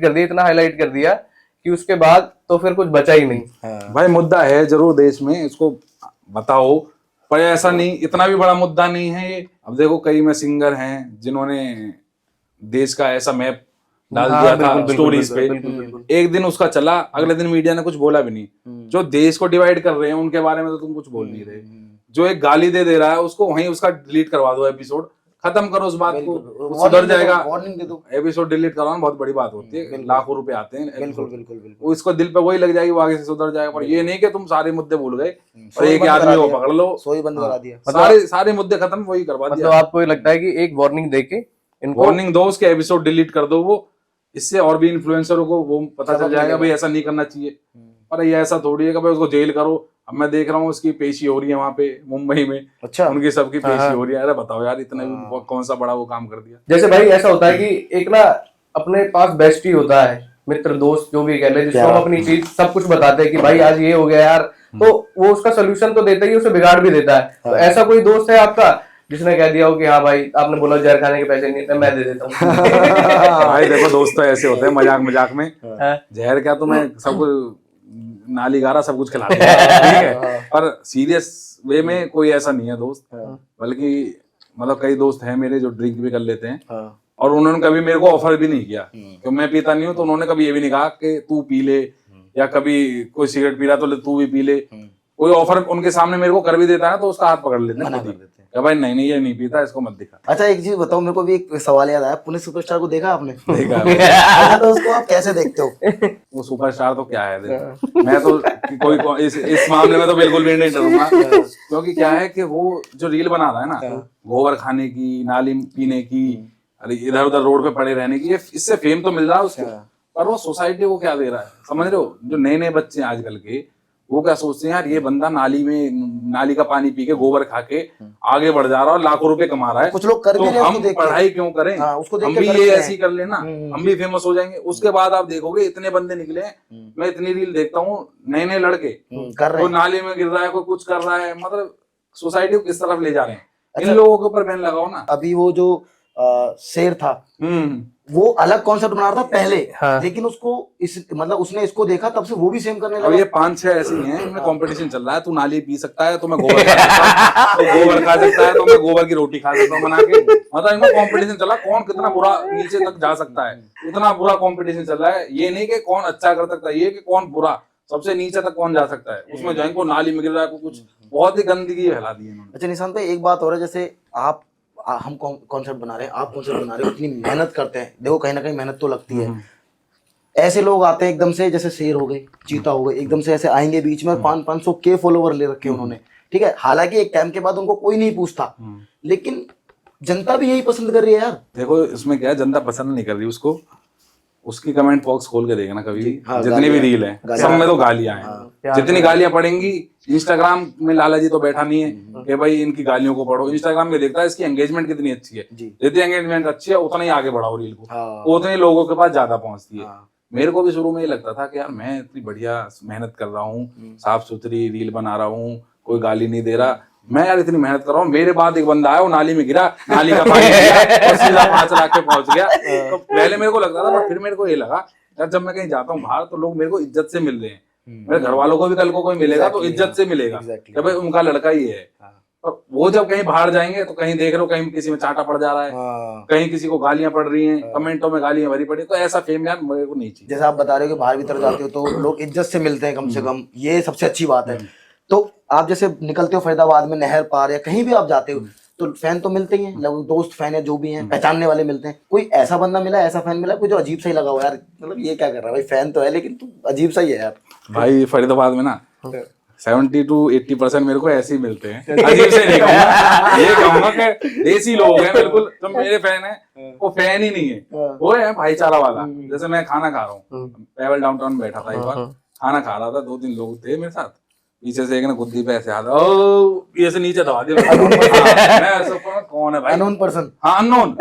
S3: कर दिया कि उसके बाद तो फिर कुछ बचा ही नहीं।
S2: भाई मुद्दा है जरूर देश में, इसको बताओ, पर ऐसा नहीं, इतना भी बड़ा मुद्दा नहीं है ये। अब देखो कई में सिंगर हैं जिन्होंने देश का ऐसा मैप डाल दिया था स्टोरीज पे, एक दिन उसका चला, अगले दिन मीडिया ने कुछ बोला भी नहीं। जो देश को डिवाइड कर रहे हैं उनके बारे में तो तुम कुछ बोल नहीं रहे। जो एक गाली दे रहा है उसको वहीं उसका डिलीट करवा दो, एपिसोड खत्म करो उस बात को, सुधर जाएगा।
S1: वार्निंग दे दो,
S2: एपिसोड डिलीट करवाना बहुत बड़ी बात होती है, लाखों रुपए आते हैं।
S1: बिल्कुल बिल्कुल बिल्कुल,
S2: उसको दिल पे वही लग जाएगी, वो आगे से सुधर जाएगा। पर ये नहीं कि तुम सारे मुद्दे भूल गए और एक आदमी को पकड़ लो,
S1: सोई बंद करा दिया,
S2: सारे मुद्दे खत्म वही करवा दिया।
S3: मतलब आपको ये लगता है कि एक वार्निंग देके इनको,
S2: वार्निंग दो, उसके एपिसोड डिलीट कर दो, वो इससे और भी इन्फ्लुएंसरों को वो पता चल जाएगा भाई ऐसा नहीं करना चाहिए। पर ये ऐसा थोड़ी है कि भाई उसको जेल करो। अब मैं देख रहा हूँ उसकी पेशी हो रही है वहां पे मुंबई में,
S1: अच्छा
S2: उनकी सबकी पेशी हो रही है। अरे बताओ यार, इतना कौन सा बड़ा वो काम कर दिया।
S3: जैसे भाई ऐसा होता है कि एक ना अपने पास बेस्टी होता है, मित्र दोस्त जो भी कह ले, जिसको हम अपनी चीज सब कुछ बताते हैं कि भाई आज ये हो गया यार, तो वो उसका सोल्यूशन तो देता ही, उसे बिगाड़ भी देता है। तो ऐसा कोई दोस्त है आपका जिसने कह दिया हो कि हाँ भाई आपने बोला जहर खाने के पैसे नहीं, मैं दे देता हूँ?
S2: भाई देखो दोस्त तो ऐसे होते हैं मजाक में, जहर क्या, तो मैं सब नाली गारा सब कुछ खिला दूंगा, ठीक है। पर सीरियस वे में कोई ऐसा नहीं है दोस्त, बल्कि मतलब कई दोस्त हैं मेरे जो ड्रिंक भी कर लेते हैं, और उन्होंने कभी मेरे को ऑफर भी नहीं किया क्योंकि मैं पीता नहीं हूँ। तो उन्होंने कभी ये भी नहीं कहा कि तू पी ले, या कभी कोई सिगरेट पी रहा तो तू भी पी ले। कोई ऑफर उनके सामने मेरे को कर भी देता है तो उसका हाथ पकड़ लेते हैं, भाई नहीं ये नहीं पीता, इसको मत दिखा।
S1: अच्छा एक चीज बताओ, मेरे को भी एक सवाल याद आया, पुणे सुपरस्टार को देखा आपने?
S2: देखा।
S1: अच्छा, तो उसको आप कैसे देखते हो?
S2: वो सुपरस्टार तो क्या है, देखो मैं तो कोई इस मामले में तो बिल्कुल भी नहीं डरूंगा, क्योंकि क्या है कि वो जो रील बना रहा है ना, गोबर खाने की, नाली पीने की, अरे इधर उधर रोड पे पड़े रहने की, इससे फेम तो मिल रहा है उसको, पर वो सोसाइटी को क्या दे रहा है, समझ रहे हो? जो नए बच्चे हैं आजकल के, वो क्या सोचते हैं यार, ये बंदा नाली का पानी पी के, गोबर खा के आगे बढ़ जा रहा है और लाखों रुपए कमा रहा है।
S1: कुछ लोग कर भी रहे हैं,
S2: हम पढ़ाई क्यों करें?
S1: उसको
S2: हम भी ये ऐसी कर लेना, हम भी फेमस हो जाएंगे। उसके बाद आप देखोगे इतने बंदे निकले, मैं इतनी रील देखता हूँ, नए लड़के कर रहे हैं, कोई नाली में गिर रहा है, कोई कुछ कर रहा है, मतलब सोसाइटी को किस तरफ ले जा रहे हैं। इन लोगों के ऊपर बैन लगाओ ना।
S1: अभी वो जो शेर था, वो अलग कॉन्सेप्ट बना रहा था पहले, लेकिन उसको मतलब उसने इसको देखा, तब से वो भी सेम करने लगा।
S2: और ये 5-6 ऐसे ही हैं, इनमें कंपटीशन चल रहा है। तू नाली पी सकता है तो मैं गोबर खा सकता हूं, तो गोबर खा सकता है तो मैं गोबर की रोटी खा सकता हूँ बना के। मतलब इनमें कंपटीशन चल रहा है, कौन कितना बुरा नीचे तक जा सकता है, इतना बुरा कंपटीशन चल रहा है। ये नहीं कि कौन अच्छा कर सकता है, ये कि कौन बुरा, सबसे नीचे तक कौन जा सकता है। उसमें जो नाली में गिर रहा है, कुछ बहुत ही गंदगी फैला दी है।
S1: अच्छा निशांत भाई, एक बात और है, जैसे आप हम कॉन्सेप्ट बना रहे हैं, आप कॉन्सेप्ट बना रहे हो, इतनी मेहनत करते हैं, देखो कहीं ना कहीं मेहनत तो लगती है। ऐसे लोग आते हैं एकदम से, जैसे शेर हो गए, चीता हो गए, एकदम से ऐसे आएंगे बीच में, 500 के फॉलोवर ले रखे उन्होंने, ठीक है। हालांकि एक टाइम के बाद उनको कोई नहीं पूछता, लेकिन जनता भी यही पसंद कर रही है यार।
S2: देखो इसमें क्या है, जनता पसंद नहीं कर रही उसको, उसकी कमेंट बॉक्स खोल के देखना कभी भी,
S1: हाँ,
S2: जितनी भी रील है सब में तो गालियां हैं। जितनी गालियां पड़ेंगी, इंस्टाग्राम में लाला जी तो बैठा नहीं है कि भाई इनकी गालियों को पढ़ो, इंस्टाग्राम में देखता है इसकी एंगेजमेंट कितनी अच्छी है, जितनी एंगेजमेंट अच्छी है उतना ही आगे बढ़ाओ रील को, उतने लोगों के पास ज्यादा पहुंचती है। मेरे को भी शुरू में ये लगता था कि यार मैं इतनी बढ़िया मेहनत कर रहा हूँ, साफ सुथरी रील बना रहा हूँ, कोई गाली नहीं दे रहा, मैं यार इतनी मेहनत कर रहा हूँ, मेरे बाद एक बंदा आया वो नाली में गिरा, नाली का पानी पिया और सीधा 5 लाख पे पहुंच गया। तो पहले मेरे को लगता था, पर फिर मेरे को ये लगा यार जब मैं कहीं जाता हूँ बाहर तो लोग मेरे को इज्जत से मिल रहे हैं, मेरे घर वालों को भी कल को कोई मिलेगा तो इज्जत से मिलेगा कि भाई उनका लड़का ही है। और वो जब कहीं बाहर जाएंगे तो कहीं देख लो कहीं किसी में चांटा पड़ जा रहा है, कहीं किसी को गालियां पड़ रही हैं, कमेंटों में गालियां भरी पड़ी, तो ऐसा फेम यार मेरे को नहीं चाहिए।
S1: जैसे आप बता रहे हो कि बाहर भीतर जाते हो तो लोग इज्जत से मिलते हैं कम से कम, ये सबसे अच्छी बात है। तो आप जैसे निकलते हो फरीदाबाद में नहर पार या कहीं भी आप जाते हो तो फैन तो मिलते ही हैं, दोस्त फैन है जो भी हैं, पहचानने वाले मिलते हैं। कोई ऐसा बंदा मिला, ऐसा फैन मिला कोई जो अजीब सा ही लगा हो यार, मतलब ये क्या कर रहा है भाई, फैन तो है लेकिन तू अजीब सा ही है यार।
S2: भाई फरीदाबाद में ना 70 to 80% मेरे को ऐसे ही मिलते हैं, अजीब से नहीं कहूंगा, ये कहूंगा कि देसी लोग हैं बिल्कुल, जो मेरे फैन है वो फैन ही नहीं है, वो है भाईचारा वाला। जैसे मैं खाना खा रहा हूँ, पेवल डाउनटाउन में बैठा था एक बार, खाना खा रहा था, 2-3 लोग थे मेरे साथ, पीछे से एक ने गुद्दी पे ऐसे हाथ ओ ये से नीचे दबा दिया। मैं ऐसा कौन है भाई,
S1: अननोन पर्सन,
S2: हाँ अननोन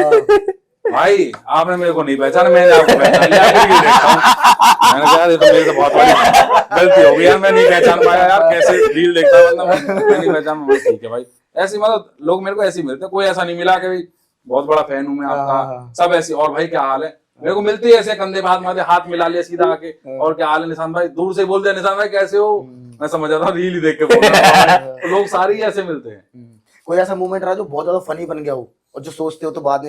S2: भाई, आपने मेरे को नहीं पहचाना, मैंने आपको पहचान लिया, आपको देखता हूँ। मैंने कहा ये तो मेरे से बहुत बड़ी गलती हो गई यार, मैं नहीं पहचान पाया यार, कैसे रील देखता बंदा, मैं नहीं पहचान, ठीक है भाई। ऐसी मतलब लोग मेरे को ऐसे ही मिलते, कोई ऐसा नहीं मिला कि भाई बहुत बड़ा फैन हूँ मैं आपका, सब ऐसी और भाई क्या हाल है, मेरे को मिलती है ऐसे कंधे पे हाथ मारे, हाथ मिला लिया सीधा आके, और क्या हाल है निशान भाई, दूर से बोल दिया निशान भाई कैसे हो, मैं समझ जाता हूँ रील ही देख के बोल रहा हूँ। तो लोग सारे ही ऐसे मिलते हैं।
S1: कोई ऐसा मूवमेंट रहा जो बहुत ज्यादा फनी बन गया हो और जो सोचते हो तो बाद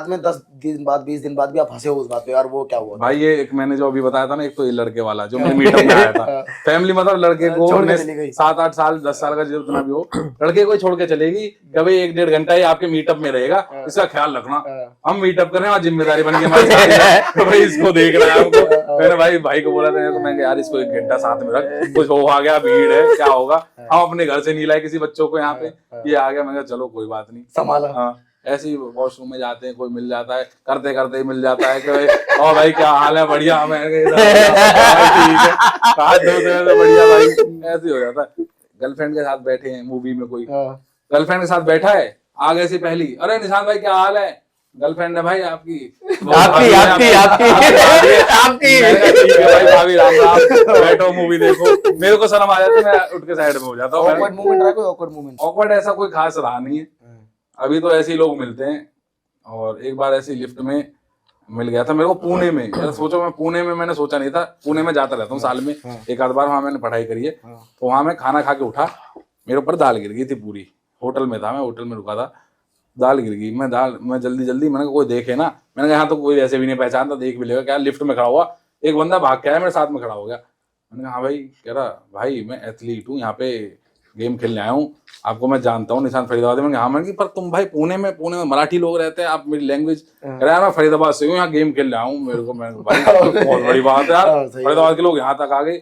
S1: में 10 दिन बाद 20 दिन बाद भी आप हंसे हो उस बात पे, यार वो क्या हुआ
S2: भाई? ये एक मैंने जो अभी बताया था ना, एक तो ये लड़के वाला जो मेरे मीटअप में आया था, फैमिली मतलब लड़के को 7-8 साल 10 साल का जितना भी हो, लड़के को छोड़ के चलेगी कि भाई 1-1.5 घंटा ही आपके मीटअप में रहेगा, इसका ख्याल रखना। हम मीटअप कर रहे हैं, जिम्मेदारी बन गई हमारी, तो भाई इसको देख रहा है हमको। मैंने भाई को बोला था, तो मैंने यार इसको 1 घंटा साथ में रख, कुछ हो आ गया, भीड़ है क्या होगा, हम अपने घर से नहीं लाए किसी बच्चों को यहाँ पे, ये आ गया, मैंने चलो कोई बात नहीं
S1: संभाला।
S2: हाँ, ऐसे ही वॉशरूम में जाते हैं, कोई मिल जाता है, करते करते ही मिल जाता है कि भाई ओ भाई क्या हाल है, बढ़िया, मैं ठीक है, हाथ धोते हैं तो बढ़िया भाई, ऐसे हो जाता है। गर्लफ्रेंड के साथ बैठे हैं मूवी में, कोई गर्लफ्रेंड के साथ बैठा है, आगे से पहली, अरे निशान भाई क्या हाल है, गर्लफ्रेंड है भाई आपकी भाई भाभी राम राम, बैठो मूवी देखो, मेरे को शर्म आ जाती है, मैं उठ के साइड में हो जाता हूँ।
S1: ऑकवर्ड मोमेंट रहा कोई? Awkward moment?
S2: ऑकवर्ड ऐसा कोई खास रहा नहीं है अभी, तो ऐसे ही लोग मिलते हैं। और एक बार ऐसी लिफ्ट में मिल गया था मेरे को पुणे में, यार सोचो मैं पुणे में, मैंने सोचा नहीं था, पुणे में जाता रहता हूँ साल में एक आध बार, वहां मैंने पढ़ाई करी है, तो वहां मैं खाना खा के उठा, मेरे ऊपर दाल गिर गई थी पूरी, होटल में था, मैं होटल में रुका था, दाल गिर गई, मैं जल्दी मैंने कोई देखे ना, मैंने कहा यहाँ तो कोई ऐसे भी नहीं पहचानता, देख भी लेगा क्या, लिफ्ट में खड़ा हुआ एक बंदा भाग के आया मेरे साथ में खड़ा हो गया, मैंने कहा हाँ भाई, कह रहा भाई मैं एथलीट हूँ, यहाँ पे गेम खेलने आया हूँ, आपको मैं जानता हूँ निशान फरीदाबाद में। हाँ मैंने पर तुम भाई पुणे में मराठी लोग रहते हैं, आप मेरी लैंग्वेज, कह रहा है मैं फरीदाबाद से हूँ, यहाँ गेम खेलने आया हूँ, मेरे को भाई बहुत बड़ी बात है यार, फरीदाबाद के लोग यहाँ तक आ गए।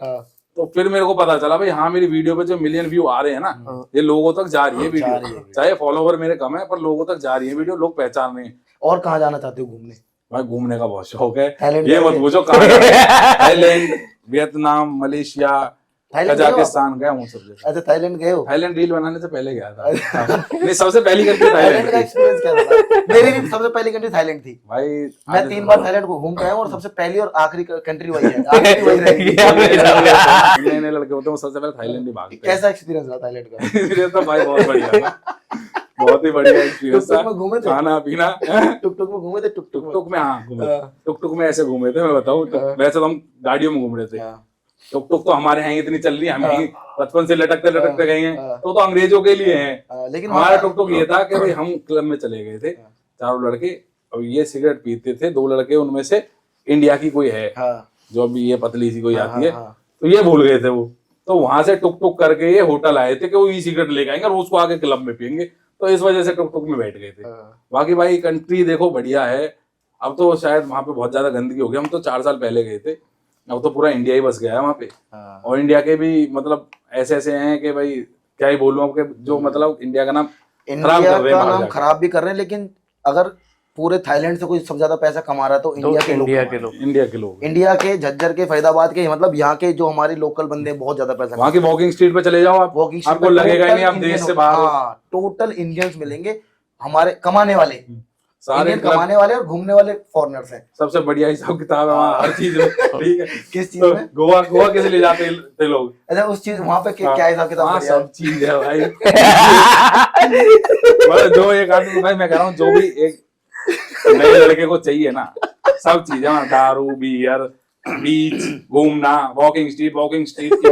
S2: तो फिर मेरे को पता चला भाई हाँ, मेरी वीडियो पे जो मिलियन व्यू आ रहे हैं ना, ये लोगों तक जा रही है वीडियो, चाहे फॉलोवर मेरे कम है पर लोगों तक जा रही है वीडियो, लोग पहचान रहे हैं।
S1: और कहाँ जाना चाहते हो घूमने?
S2: भाई घूमने का बहुत शौक है, ये मत पूछो कहाँ थाईलैंड, वियतनाम, मलेशिया, कजाकिस्तान गया हूँ सब जगह।
S1: अच्छा थाईलैंड गए हो?
S2: थाईलैंड रील बनाने से पहले गया था। नहीं सबसे पहली कंट्री थाईलैंड
S1: का एक्सपीरियंस क्या था? मेरी भी सबसे पहली कंट्री थाईलैंड थी
S2: भाई,
S1: मैं 3 बार थाईलैंड को घूम के आया हूँ, और सबसे पहली और आखिरी कंट्री वही है, आखिरी वही रहेगी।
S2: नए लड़के होते हैं वो सबसे पहले थाईलैंड ही भागते हैं।
S1: कैसा एक्सपीरियंस रहा थाईलैंड का?
S2: एक्सपीरियंस तो भाई बहुत बढ़िया था, बहुत ही बढ़िया एक्सपीरियंस था।
S1: घूमे थे,
S2: खाना पीना,
S1: टुक में घूमे थे,
S2: टुक में, हाँ घूमे, टुक में ऐसे घूमे थे, मैं बताऊँ वैसे तो हम गाड़ियों में घूम रहे थे, टुक तो हमारे यहाँ इतनी चल रही है, हम बचपन से लटकते गए हैं, तो अंग्रेजों के लिए है, लेकिन हमारा टुक ये था कि भाई हम क्लब में चले गए थे, 4 लड़के, और ये सिगरेट पीते थे, 2 लड़के उनमें से इंडिया की कोई है जो अभी ये पतली सी कोई आती है, तो ये भूल गए थे वो, तो वहां से टुक करके ये होटल आए थे कि वो ई सिगरेट लेके आएंगे और उसको आगे क्लब में पियेंगे, तो इस वजह से टुक टुक में बैठ गए थे। बाकी भाई कंट्री देखो बढ़िया है। अब तो शायद वहाँ पे बहुत ज्यादा गंदगी हो गई, हम तो 4 साल पहले गए थे, अब तो पूरा इंडिया ही बस गया है वहाँ पे। और इंडिया के भी मतलब ऐसे ऐसे हैं कि भाई क्या ही बोलूं आपके, जो मतलब इंडिया का नाम खराब
S1: इंडिया
S2: कर रहे हैं
S1: का
S2: बाहर
S1: नाम
S2: जाके।
S1: खराब भी कर रहे हैं, लेकिन अगर पूरे थाईलैंड से कोई सबसे ज्यादा पैसा कमा रहा है तो इंडिया के लोग
S3: इंडिया
S1: कमा
S3: के
S1: रहे हैं।
S3: लोग
S2: इंडिया के लोग
S1: इंडिया के झज्जर के फरीदाबाद के मतलब यहाँ के जो हमारे लोकल बंदे हैं, बहुत ज्यादा पैसा
S2: वहाँ की वॉकिंग स्ट्रीट पे चले जाओ आप,
S1: वॉकिंग स्ट्रीट
S2: आपको
S1: में
S2: लगेगा ही
S1: total
S2: नहीं आप
S1: Indian
S2: देश से
S1: हो-
S2: बाहर हो।
S1: हाँ, टोटल इंडियंस मिलेंगे हमारे कमाने वाले,
S2: सारे
S1: इंडियन
S2: क्लब,
S1: कमाने वाले और घूमने वाले फॉरेनर्स हैं।
S2: सबसे बढ़िया हिसाब किताब है वहाँ हर चीज में, ठीक है।
S1: किस चीज
S2: तो
S1: में?
S2: गोवा गोवा कैसे ले जाते थे लोग?
S1: अच्छा, उस चीज वहाँ पे क्या हिसाब किताब
S2: वहाँ
S1: बढ़िया है?
S2: सब चीज है भाई। मतलब जो एक आदमी, भाई मैं कह रहा हूँ जो भी एक नए लड़के को चाहिए ना, सब चीज है वहाँ। दारू, बियर, बीच, घूमना, वॉकिंग स्ट्रीट की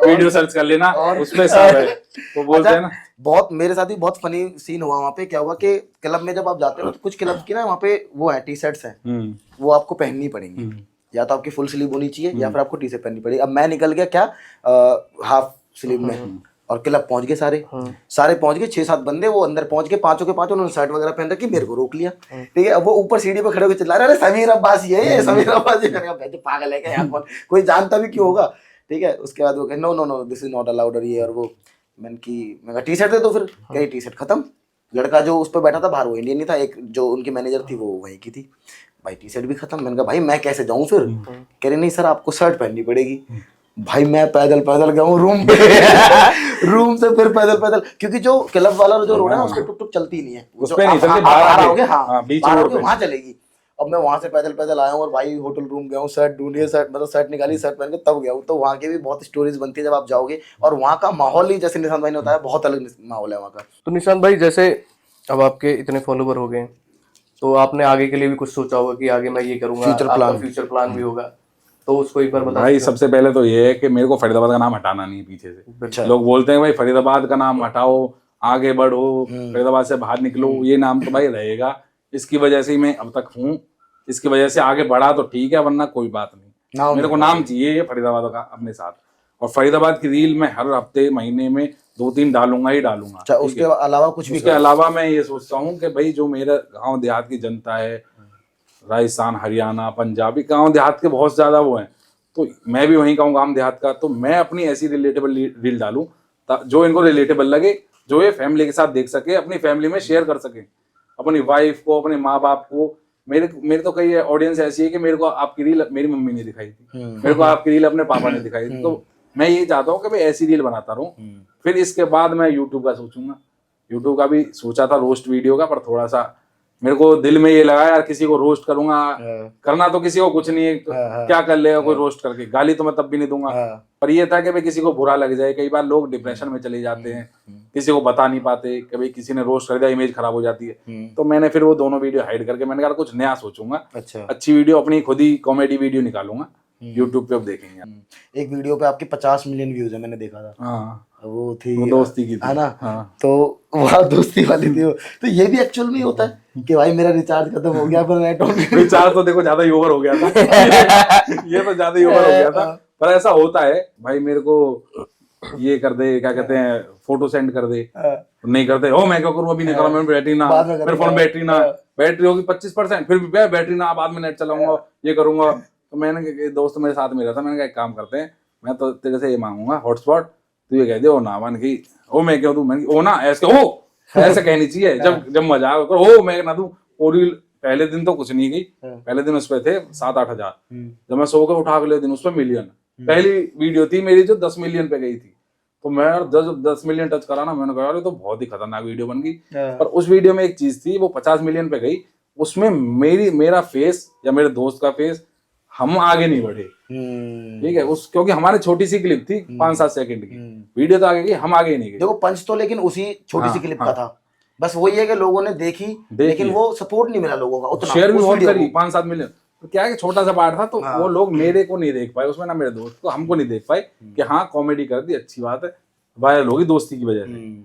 S2: वीडियो सर्च कर लेना,
S1: और-
S2: उसमें सब है। तो बोलते हैं ना,
S1: बहुत मेरे साथ ही बहुत फनी सीन हुआ वहाँ पे। क्या हुआ कि क्लब में जब आप जाते हो तो कुछ क्लब की ना वहाँ पे वो है टी शर्ट्स हैं, वो आपको पहननी पड़ेंगी। या तो आपकी फुल स्लीव होनी चाहिए या फिर आपको टी शर्ट पहननी पड़ेगी। अब मैं निकल गया क्या हाफ स्लीव में, और क्लब पहुंच गए सारे पहुंच गए, 6-7 बंदे वो अंदर पहुंच गए, पांचों के पांचों उन्होंने शर्ट वगैरह पहन रखी, मेरे को रोक लिया। ठीक है, अब वो ऊपर सीढ़ी पे खड़े होकर चिल्ला रहे, अरे समीर अब्बास ये समीर अब्बास ये। मैंने कहा पागल है क्या यार, कौन कोई जानता भी क्यों होगा। ठीक है, उसके बाद वो कहे no no no this is not allowed और ये और वो। मैंने कहा टी शर्ट दे दो, फिर कही टी शर्ट खत्म। लड़का जो उस पर बैठा था बाहर वो इंडियन नहीं था, एक जो उनकी मैनेजर थी वो वहीं की थी। भाई टी शर्ट भी खत्म। मैंने कहा भाई मैं कैसे जाऊं फिर? कह रहे नहीं सर आपको शर्ट पहननी पड़ेगी। भाई मैं पैदल गया हूँ रूम पे रूम से फिर पैदल, क्योंकि जो क्लब वाला जो रोड है ना उस पर टुक टुक चलती नहीं है,
S2: उस पे नहीं चलती, बाहर आओगे, हाँ, बीच रोड पे
S1: वहां चलेगी। अब मैं वहां से पैदल आया हूँ और भाई होटल रूम गया हूँ, शर्ट ढूंढी, शर्ट निकाली, शर्ट पहन के तब गया हूँ। तो वहाँ की भी बहुत स्टोरीज बनती है जब आप जाओगे, और वहाँ का माहौल ही जैसे निशांत भाई ने बताया बहुत अलग माहौल है वहाँ का।
S3: तो निशांत भाई, जैसे अब आपके इतने फॉलोवर हो गए तो आपने आगे के लिए भी कुछ सोचा होगा कि आगे मैं ये करूंगा, फ्यूचर प्लान भी होगा, तो उसको एक बार बता।
S2: भाई सबसे पहले तो ये है कि मेरे को फरीदाबाद का नाम हटाना नहीं है पीछे से। लोग बोलते हैं भाई फरीदाबाद का नाम हटाओ, आगे बढ़ो, फरीदाबाद से बाहर निकलो, ये नाम तो भाई रहेगा। इसकी वजह से ही मैं अब तक हूँ, इसकी वजह से आगे बढ़ा तो ठीक है, वरना कोई बात नहीं। मेरे को नाम चाहिए फरीदाबाद का अपने साथ, और फरीदाबाद की रील मैं हर हफ्ते महीने में 2-3 डालूंगा ही डालूंगा।
S1: उसके अलावा कुछ भी?
S2: उसके अलावा मैं ये सोचता हूँ कि भाई जो मेरा गाँव देहात की जनता है, राजस्थान, हरियाणा, पंजाबी गांव देहात के बहुत ज्यादा वो हैं, तो मैं भी वहीं का हूँ गांव देहात का, तो मैं अपनी ऐसी रिलेटेबल रील डालूं जो इनको रिलेटेबल लगे, जो ये फैमिली के साथ देख सके, अपनी फैमिली में शेयर कर सके, अपनी वाइफ को, अपने माँ बाप को। मेरे तो कई ऑडियंस ऐसी है कि मेरे को आपकी रील मेरी मम्मी ने दिखाई थी, मेरे को आपकी रील अपने पापा ने दिखाई थी। तो मैं यही चाहता हूँ कि भाई ऐसी रील बनाता रहूँ। फिर इसके बाद मैं यूट्यूब का सोचूंगा। यूट्यूब का भी सोचा था, रोस्ट वीडियो का, पर थोड़ा सा मेरे को दिल में ये लगा यार किसी को रोस्ट करूंगा, करना तो किसी को कुछ नहीं है, क्या कर लेगा कोई रोस्ट करके, गाली तो मैं तब भी नहीं दूंगा। पर ये था कि भाई किसी को बुरा लग जाए, कई बार लोग डिप्रेशन में चले जाते हैं, किसी को बता नहीं पाते, कभी किसी ने रोस्ट कर दिया इमेज खराब हो जाती है। तो मैंने फिर वो दोनों वीडियो हाइड करके मैंने कहा कुछ नया सोचूंगा, अच्छी वीडियो अपनी खुद ही कॉमेडी वीडियो निकालूंगा, यूट्यूब पे अब देखेंगे।
S1: एक वीडियो पे आपके 50 मिलियन व्यूज है, मैंने देखा था।
S2: हाँ,
S1: वो थी
S2: वो दोस्ती की थी,
S1: है ना?
S2: हाँ।
S1: तो वहाँ दोस्ती वाली थी वो। तो ये भी एक्चुअल में होता है कि भाई मेरा रिचार्ज खत्म हो गया, पर नेट ऑन
S2: रिचार्ज तो देखो ज्यादा ही ओवर हो गया था ये तो ज्यादा ही ओवर हो गया था, पर ऐसा होता है भाई, मेरे को ये कर दे, क्या कहते हैं, फोटो सेंड कर दे, नहीं करते हो, मैं क्या करूँ, अभी नहीं करा, मैं बैटरी ना, मेरे फोन बैटरी होगी 25%, फिर भी बैटरी ना, बाद में नेट चलाऊंगा, ये करूंगा। तो मैंने दोस्त मेरे साथ में रहता, मैंने कहा एक काम करते हैं, मैं तो तेरे से ये मांगूंगा हॉटस्पॉट, तू ये कह दे ओ ना, मान की ओ मैं क्यों दूं, मैं ओ ना ऐसे ओ ऐसे कहनी चाहिए जब मजाक कर, ओ मैं ना दूं। और पहले दिन तो कुछ नहीं गई, पहले दिन उस पे थे 7-8 हजार, जब मैं सो के उठा अगले दिन उस पे मिलियन। पहली वीडियो थी मेरी जो 10 मिलियन पे गई थी, तो मैं 10 मिलियन टच करा ना, मैंने कहा यार तो बहुत ही खतरनाक वीडियो बन गई। पर उस वीडियो में एक चीज थी, वो 50 मिलियन पे गई, उसमें मेरा फेस या मेरे दोस्त का फेस, हम आगे नहीं बढ़े, ठीक है, क्योंकि हमारी छोटी सी क्लिप थी 5-7 सेकंड की, वीडियो तो आगे गई, हम आगे नहीं गए।
S1: देखो पंच तो लेकिन उसी छोटी सी क्लिप का था, बस वही है कि लोगों ने देखी, लेकिन वो सपोर्ट नहीं मिला लोगों का उतना,
S2: शेयर भी बहुत करी 5-7 मिलियन। तो क्या है कि छोटा सा पार्ट था, तो वो लोग मेरे को नहीं देख पाए उसमें, ना मेरे दोस्त को, हमको नहीं देख पाए कि हाँ कॉमेडी कर दी, अच्छी बात है, वायरल होगी दोस्ती की वजह से।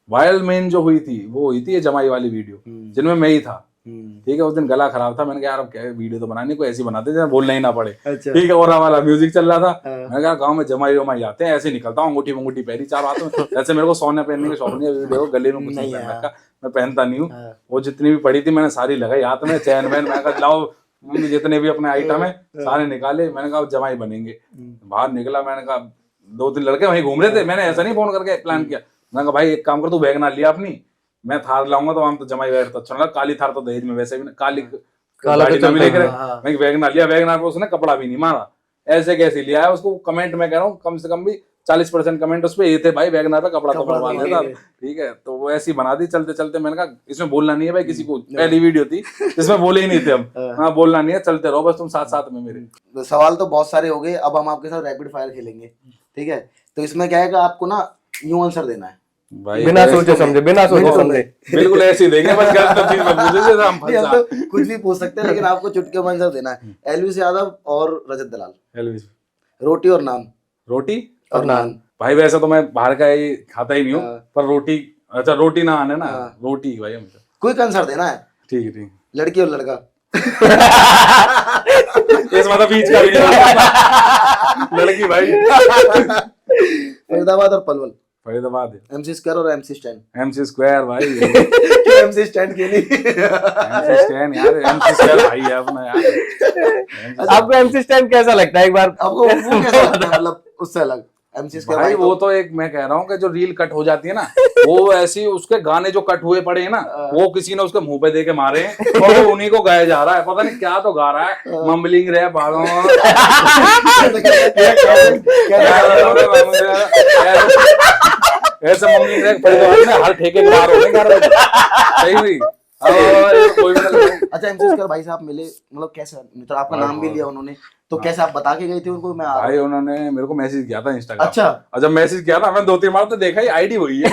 S2: वायरल मेन जो हुई थी वो हुई थी ये जमाई वाली वीडियो, जिनमें मैं ही था, ठीक है। उस दिन गला खराब था, मैंने कहा यार अब क्या वीडियो तो बनानी, कोई ऐसी बनाते जहाँ बोलना ही ना पड़े।
S1: अच्छा।
S2: ठीक है। और हमारा म्यूजिक चल रहा था, मैंने कहा गाँव में जमाई वमाई आते हैं, ऐसे निकलता हूँ अंगूठी वंगूठी पहनी चार हाथों में। ऐसे मेरे को सोने पहनने का शौक नहीं है, देखो गले में कुछ नहीं पहन रखा, मैं पहनता नहीं हूँ। वो जितनी भी पड़ी थी मैंने सारी लगाई हाथ में, चैन वैन, मैं कहा लाओ जितने भी अपने आइटम है सारे निकाले। मैंने कहा जमाई बनेंगे। बाहर निकला, मैंने कहा 2-3 लड़के वहीं घूम रहे थे, मैंने ऐसा नहीं फोन करके प्लान किया। मैंने कहा भाई एक काम कर, तू वैगनआर लिया अपनी, मैं थार लाऊंगा, तो हम तो जमाई वगैरह तो अच्छा लगा। काली थार तो दहेज में वैसे भी काली गाड़ी ना मिले, मैं वैगनआर लिया। वैगनआर पे उसने कपड़ा भी नहीं मारा, ऐसे कैसे लिया है। उसको कमेंट में कह रहा हूँ कम से कम भी 40% कमेंट उस पे ये थे, भाई वैगनआर पे कपड़ा तो बनवा देता। ठीक है। तो वो ऐसी बना दी चलते चलते। मैंने कहा इसमें बोलना नहीं है भाई किसी को, पहली वीडियो थी इसमें बोले ही नहीं थे हम। हाँ बोलना नहीं है, चलते रहो बस तुम साथ साथ में मेरे।
S1: सवाल तो बहुत सारे हो गए, अब हम आपके साथ रैपिड फायर खेलेंगे। ठीक है। तो इसमें क्या है कि आपको ना यूं आंसर देना है
S2: भाई
S3: बिना सोचे समझे, बिना सोचे समझे,
S2: बिल्कुल ऐसे ही देंगे, बस गलत चीज मत पूछिए जैसे हम
S1: नहीं, हम तो कुछ भी पूछ सकते हैं, लेकिन आपको चुटकी में आंसर देना है। एलविस यादव और रजत दलाल,
S2: एलविस।
S1: रोटी और नान।
S2: रोटी
S1: और नान।
S2: भाई वैसे तो मैं बाहर का ही खाता ही नहीं हूँ, पर रोटी, अच्छा रोटी नान है ना, रोटी भाई हमेशा।
S1: क्विक आंसर देना है।
S2: ठीक है ठीक।
S1: लड़की और लड़का।
S2: इस मतलब बीच का भी नहीं। लड़की भाई।
S1: फरीदाबाद और पलवल।
S2: फरीदाबाद।
S1: MC स्क्वायर और MC स्टैंड।
S2: MC स्क्वायर भाई।
S1: MC स्टैंड के लिए।
S2: MC स्टैंड यार, MC स्क्वायर भाई है अपना यार।
S3: आपको MC स्टैंड कैसा लगता है एक बार?
S1: आपको वो कैसा लगता है, मतलब उससे अलग? MC स्क्वायर
S2: भाई वो तो एक, मैं कह रहा हूँ कि जो रील कट हो जाती है ना, वो ऐसी उसके गाने जो कट हुए पड़े हैं ना, वो किसी ने उसके मुंह पे दे के मारे हैं और वो उन्हीं को गाया जा रहा है। पता नहीं क्या तो गा रहा है, मम्बलिंग रहे भागो ऐसे मम्बलिंग रहे, परिवार में हर ठेके बाहर हो गए। सही हुई।
S1: अच्छा, MC स्क्वायर भाई साहब मिले, मतलब कैसे, मतलब आपका नाम भी लिया उन्होंने, तो कैसे आप बता के गए थे उनको? मैं
S2: भाई उन्होंने मेरे को मैसेज किया था इंस्टाग्राम।
S1: अच्छा।
S2: और जब मैसेज किया था मैंने 2-3 बार तो देखा ही, आईडी वही है।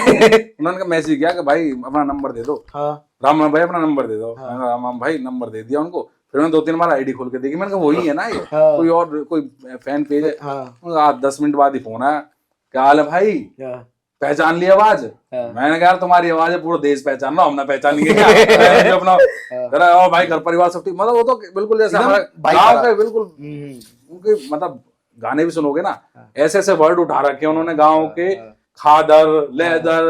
S2: उन्होंने मैसेज किया कि भाई अपना नंबर दे दो। हाँ। राम भाई अपना नंबर दे दो। हाँ। राम भाई नंबर दे दिया उनको। फिर मैंने 2-3 बार आईडी खोल के देखी, मैंने कहा वही है ना ये। हाँ। कोई और कोई फैन पेज है। हाँ। 10 मिनट बाद ही फोन आया, क्या हाल है भाई, पहचान ली आवाज? मैंने कहा तुम्हारी आवाज है, पूरा देश पहचान रहा, हम ना पहचानेंगे क्या? अपना और भाई घर परिवार सब ठीक, मतलब वो तो बिल्कुल जैसे हमारा गाँव का, बिल्कुल उनके मतलब गाने भी सुनोगे ना, ऐसे ऐसे वर्ड उठा रखे उन्होंने गाँव के, खादर, लेदर,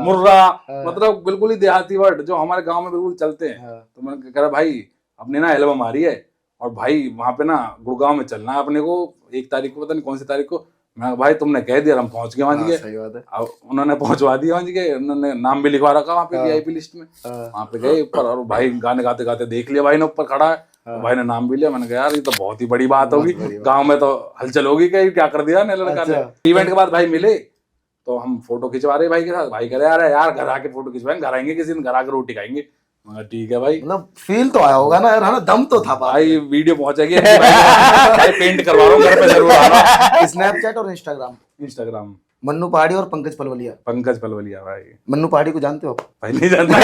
S2: मुर्रा, मतलब बिल्कुल ही देहाती वर्ड जो हमारे गाँव में बिल्कुल चलते हैं। तो मैंने कहा भाई अपनी ना एल्बम आ रही है और भाई वहां पे ना गुड़गांव में चलना है अपने को 1 तारीख को, पता नहीं कौन सी तारीख को। मैं भाई तुमने कह दिया, हम पहुंच गए वहां गए। सही बात है। अब उन्होंने पहुंचवा दिया वहां गए, उन्होंने नाम भी लिखवा रखा वहां पे VIP लिस्ट में। वहां पे गए ऊपर और भाई गाने गाते गाते देख लिया भाई ने ऊपर खड़ा है, तो भाई ने नाम भी लिया। मैंने कहा यार ये तो बहुत ही बड़ी बात होगी, गाँव में तो हलचल होगी कि क्या कर दिया ने लड़का ने। इवेंट के बाद भाई मिले तो हम फोटो खिंचवा रहे भाई के साथ। भाई कह रहे यार घर आके फोटो खिंचवाएंगे, घर आएंगे किसी दिन, घर आके रोटी खाएंगे। ठीक है भाई,
S1: मतलब फील तो आया होगा ना यार, है ना, दम तो था
S2: भाई। वीडियो पहुंचेगी भाई, पेंट करवा रहा हूँ घर पे, जरूर आ रहा।
S1: स्नैपचैट और इंस्टाग्राम। मन्नू पहाड़ी और पंकज पलवलिया।
S2: भाई।
S1: मन्नू पहाड़ी को जानते हो
S2: भाई? नहीं जानता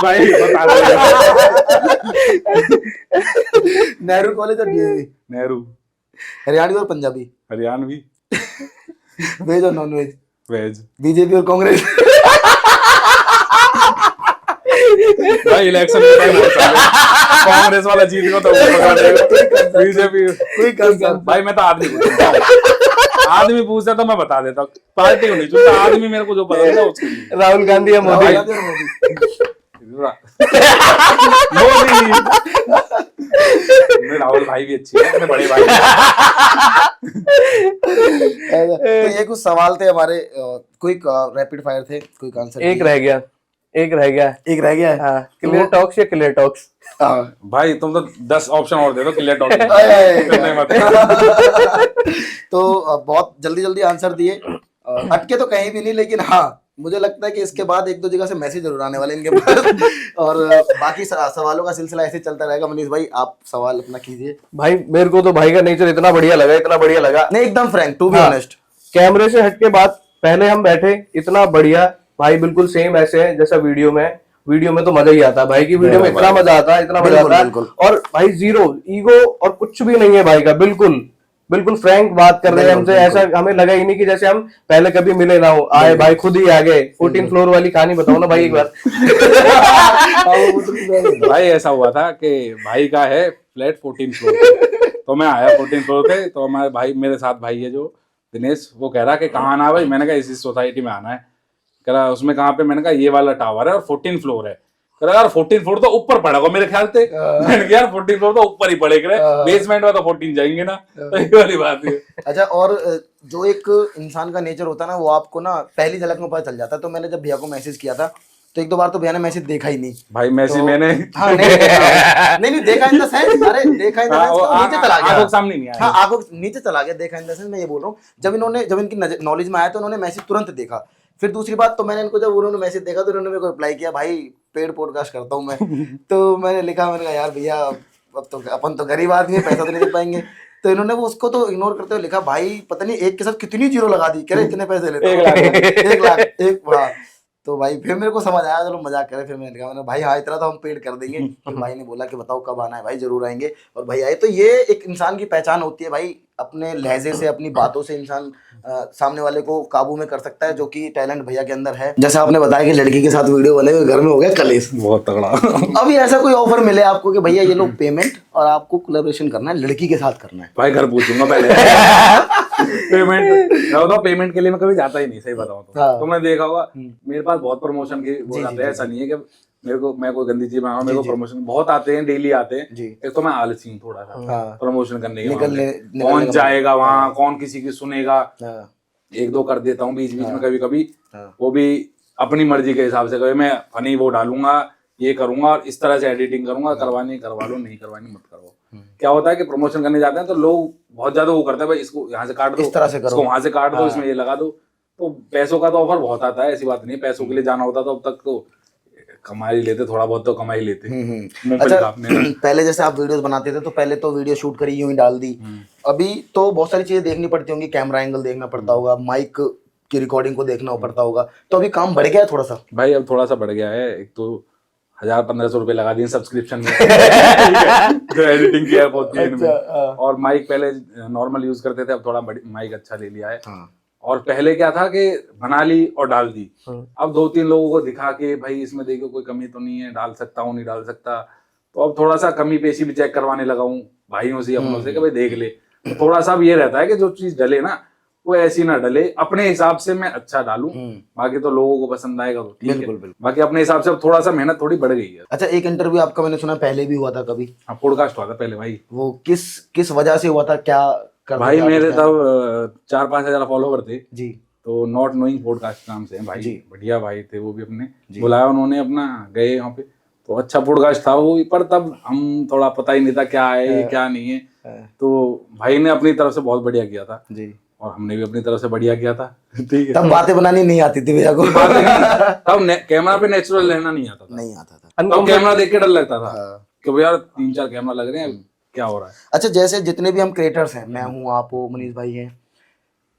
S2: भाई, बता
S1: नेहरू कॉलेज और DAV?
S2: नेहरू।
S1: हरियाणवी और पंजाबी?
S2: हरियाणवी।
S1: वेज और नॉन वेज?
S2: वेज।
S1: BJP और कांग्रेस?
S2: भाई इलेक्शन कांग्रेस वाला जीत गया तो बीजेपी। भाई मैं तो आदमी पूछता तो मैं बता देता हूँ, पार्टी को नहीं चुनता, आदमी मेरे को जो पता है उसके लिए।
S3: राहुल गांधी या मोदी?
S2: राहुल भाई भी अच्छी है, अपने बड़े भाई।
S1: तो ये कुछ सवाल थे हमारे, क्विक रैपिड फायर थे, क्विक आंसर।
S3: एक रह गया है। हाँ, क्लियर टॉक्स या क्लियर टॉक्स?
S2: भाई तुम तो 10 ऑप्शन और दे दो, क्लियर टॉक्स।
S1: तो बहुत जल्दी आंसर दिए, अटके तो कहीं भी नहीं, लेकिन हाँ मुझे लगता है कि इसके बाद 1-2 जगह से मैसेज जरूर आने वाले इनके पास। और बाकी सवालों का सिलसिला ऐसे चलता रहेगा। मनीष भाई आप सवाल अपना कीजिए।
S3: भाई मेरे को तो भाई का नेचर इतना बढ़िया लगा,
S1: नहीं एकदम फ्रैंक, टू बी ऑनेस्ट।
S3: कैमरे से हट के बात, पहले हम बैठे इतना बढ़िया भाई, बिल्कुल सेम ऐसे है जैसा वीडियो में तो मजा ही आता है भाई की। वीडियो में इतना मजा आता है, और भाई जीरो ईगो और कुछ भी नहीं है भाई का, बिल्कुल बिल्कुल फ्रैंक बात कर रहे हैं हमसे, ऐसा हमें लगा ही नहीं कि जैसे हम पहले कभी मिले ना हो। आए भाई खुद ही आ गए। 14 फ्लोर वाली कहानी बताओ ना भाई एक बार।
S2: भाई ऐसा हुआ था कि भाई का है फ्लैट 14 फ्लोर पे, तो मैं आया 14 फ्लोर पे, तो हमारे भाई, मेरे साथ भाई है जो दिनेश, वो कह रहा कि कहाँ आना है भाई। मैंने कहा इस सोसाइटी में आना है। कह रहा उसमें कहाँ पे? मैंने कहा ये वाला टावर है और 14 फ्लोर है। कह रहा यार 14 फ्लोर तो ऊपर पड़ेगा मेरे ख्याल से। मैंने कहा यार 14 फ्लोर तो ऊपर ही पड़ेगा, बेसमेंट में तो 14 जाएंगे ना। तो ये वाली बात है।
S1: अच्छा, और जो एक इंसान का नेचर होता है ना, वो आपको ना पहली झलक में पता चल जाता है। तो मैंने जब भैया को मैसेज किया था, तो एक दो बार तो भैया ने मैसेज देखा ही नहीं
S2: भाई मैसेज मैंने
S1: हाँ नहीं देखा इन द सेंस, अरे देखा इन द सेंस तो नीचे चला गया,
S2: आंखों के सामने नहीं आया।
S1: हाँ आंखों नीचे चला गया, देखा इन द सेंस मैं ये बोल रहा हूँ। जब इनकी नॉलेज में आया तो उन्होंने मैसेज तुरंत देखा। फिर दूसरी बात, तो मैंने इनको जब उन्होंने मैसेज देखा तो उन्होंने मेरे को रिप्लाई किया, भाई पेड पॉडकास्ट करता हूँ मैं। तो मैंने लिखा, मैंने कहा यार भैया अब तो अपन तो गरीब आदमी है, पैसा तो नहीं दे पाएंगे। तो इन्होंने वो उसको तो इग्नोर करते हुए लिखा, भाई पता नहीं एक के साथ कितनी जीरो लगा दी, कह रहे इतने पैसे लेते 1 लाख हाँ। तो भाई फिर मेरे को समझ आया, चलो मजाक करे। फिर मैंने कहा, मैंने भाई हाँ इतना तो हम पेड कर देंगे। फिर भाई ने बोला कि बताओ कब आना है, भाई जरूर आएंगे। और भाई आए। तो ये एक इंसान की पहचान होती है भाई, अपने लहजे से, अपनी बातों से इंसान सामने वाले को काबू में कर सकता है, जो कि टैलेंट भैया के अंदर है। जैसे आपने बताया कि लड़की के साथ वीडियो बने हुए घर में हो गया कलेश,
S2: बहुत तगड़ा।
S1: अभी ऐसा कोई ऑफर मिले आपको कि भैया ये लो पेमेंट और आपको कोलैबोरेशन करना है, लड़की के साथ करना है?
S2: भाई घर पूछूंगा पहले। पेमेंट के लिए मैं कभी जाता ही नहीं, सही बताऊं तो।
S1: हाँ।
S2: तुमने देखा होगा मेरे पास बहुत प्रमोशन के वो आते हैं। ऐसा नहीं है कि मैं कोई गंदी चीज बनाऊं, मेरे को प्रमोशन बहुत आते हैं, डेली आते हैं। एक तो मैं आलसी हूँ थोड़ा सा प्रमोशन करने के मामले में। कौन जाएगा वहाँ, कौन किसी की सुनेगा। एक दो कर देता हूँ बीच बीच में कभी कभी, वो भी अपनी मर्जी के हिसाब से। कभी मैं फनी वो डालूंगा, ये करूंगा और इस तरह से एडिटिंग करूंगा, करवानी करवा लो, नहीं करवानी मत करो। क्या होता है कि प्रमोशन करने जाते हैं तो लोग बहुत ज्यादा वो करते हैं, भाई इसको यहाँ से काट दो,
S1: इस तरह से करो,
S2: इसको वहां से काट दो, इसमें ये लगा दो। तो पैसों का तो ऑफर बहुत आता है, ऐसी बात नहीं। पैसों के लिए जाना होता तो अब तक तो कमा ही लेते, थोड़ा बहुत तो कमा ही लेते।
S1: अच्छा, पहले जैसे आप वीडियोस बनाते थे तो पहले तो वीडियो शूट करी यूं ही डाल दी। अभी तो बहुत सारी चीजें देखनी पड़ती होंगी, कैमरा एंगल देखना पड़ता होगा, माइक की रिकॉर्डिंग को देखना पड़ता होगा। तो अभी काम बढ़ गया है थोड़ा सा?
S2: भाई अब थोड़ा सा बढ़ गया है। एक तो 1000-1500 रुपए लगा दिए सब्सक्रिप्शन में जो एडिटिंग की ऐप होती है इनमें। और माइक पहले नॉर्मल यूज करते थे, अब थोड़ा माइक अच्छा ले लिया है। और पहले क्या था कि बना ली और डाल दी। अब 2-3 लोगों को दिखा के भाई इसमें देखो कोई कमी तो नहीं है, डाल सकता हूँ नहीं डाल सकता, तो अब थोड़ा सा कमी पेशी भी चेक करवाने लगा हूँ भाइयों से, अपनों से कि भाई देख ले। तो थोड़ा सा अब ये रहता है कि जो चीज डले ना वो ऐसी ना डले, अपने हिसाब से मैं अच्छा डालूं। बाकी तो लोगों को पसंद आएगा तो ठीक है, बाकी अपने हिसाब से अब थोड़ा सा मेहनत थोड़ी बढ़ गई है।
S1: अच्छा, एक इंटरव्यू आपका मैंने सुना पहले भी हुआ था कभी?
S2: हाँ, पॉडकास्ट हुआ था पहले भाई।
S1: वो किस वजह से हुआ था, क्या कर
S2: भाई? मेरे तब 4-5 हजार फॉलोवर थे
S1: जी,
S2: तो नॉट नोइंग पॉडकास्ट नाम से भाई, बढ़िया भाई थे वो भी। अपने बुलाया उन्होंने, अपना गए वहाँ पे, तो अच्छा पॉडकास्ट था वो। पर तब हम थोड़ा पता ही नहीं था क्या है क्या नहीं है, तो भाई ने अपनी तरफ से बहुत बढ़िया किया था जी, और हमने भी अपनी तरफ से बढ़िया किया था। ठीक है,
S1: तब बातें बनानी नहीं आती थी भैया को।
S2: तब कैमरा पे नेचुरल रहना नहीं आता था। तब कैमरा देख के डर लगता था कि यार 3-4 कैमरा लग रहे हैं, क्या हो रहा है।
S1: अच्छा, जैसे जितने भी हम क्रिएटर्स हैं, मैं हूँ, आप हो, मनीष भाई हैं,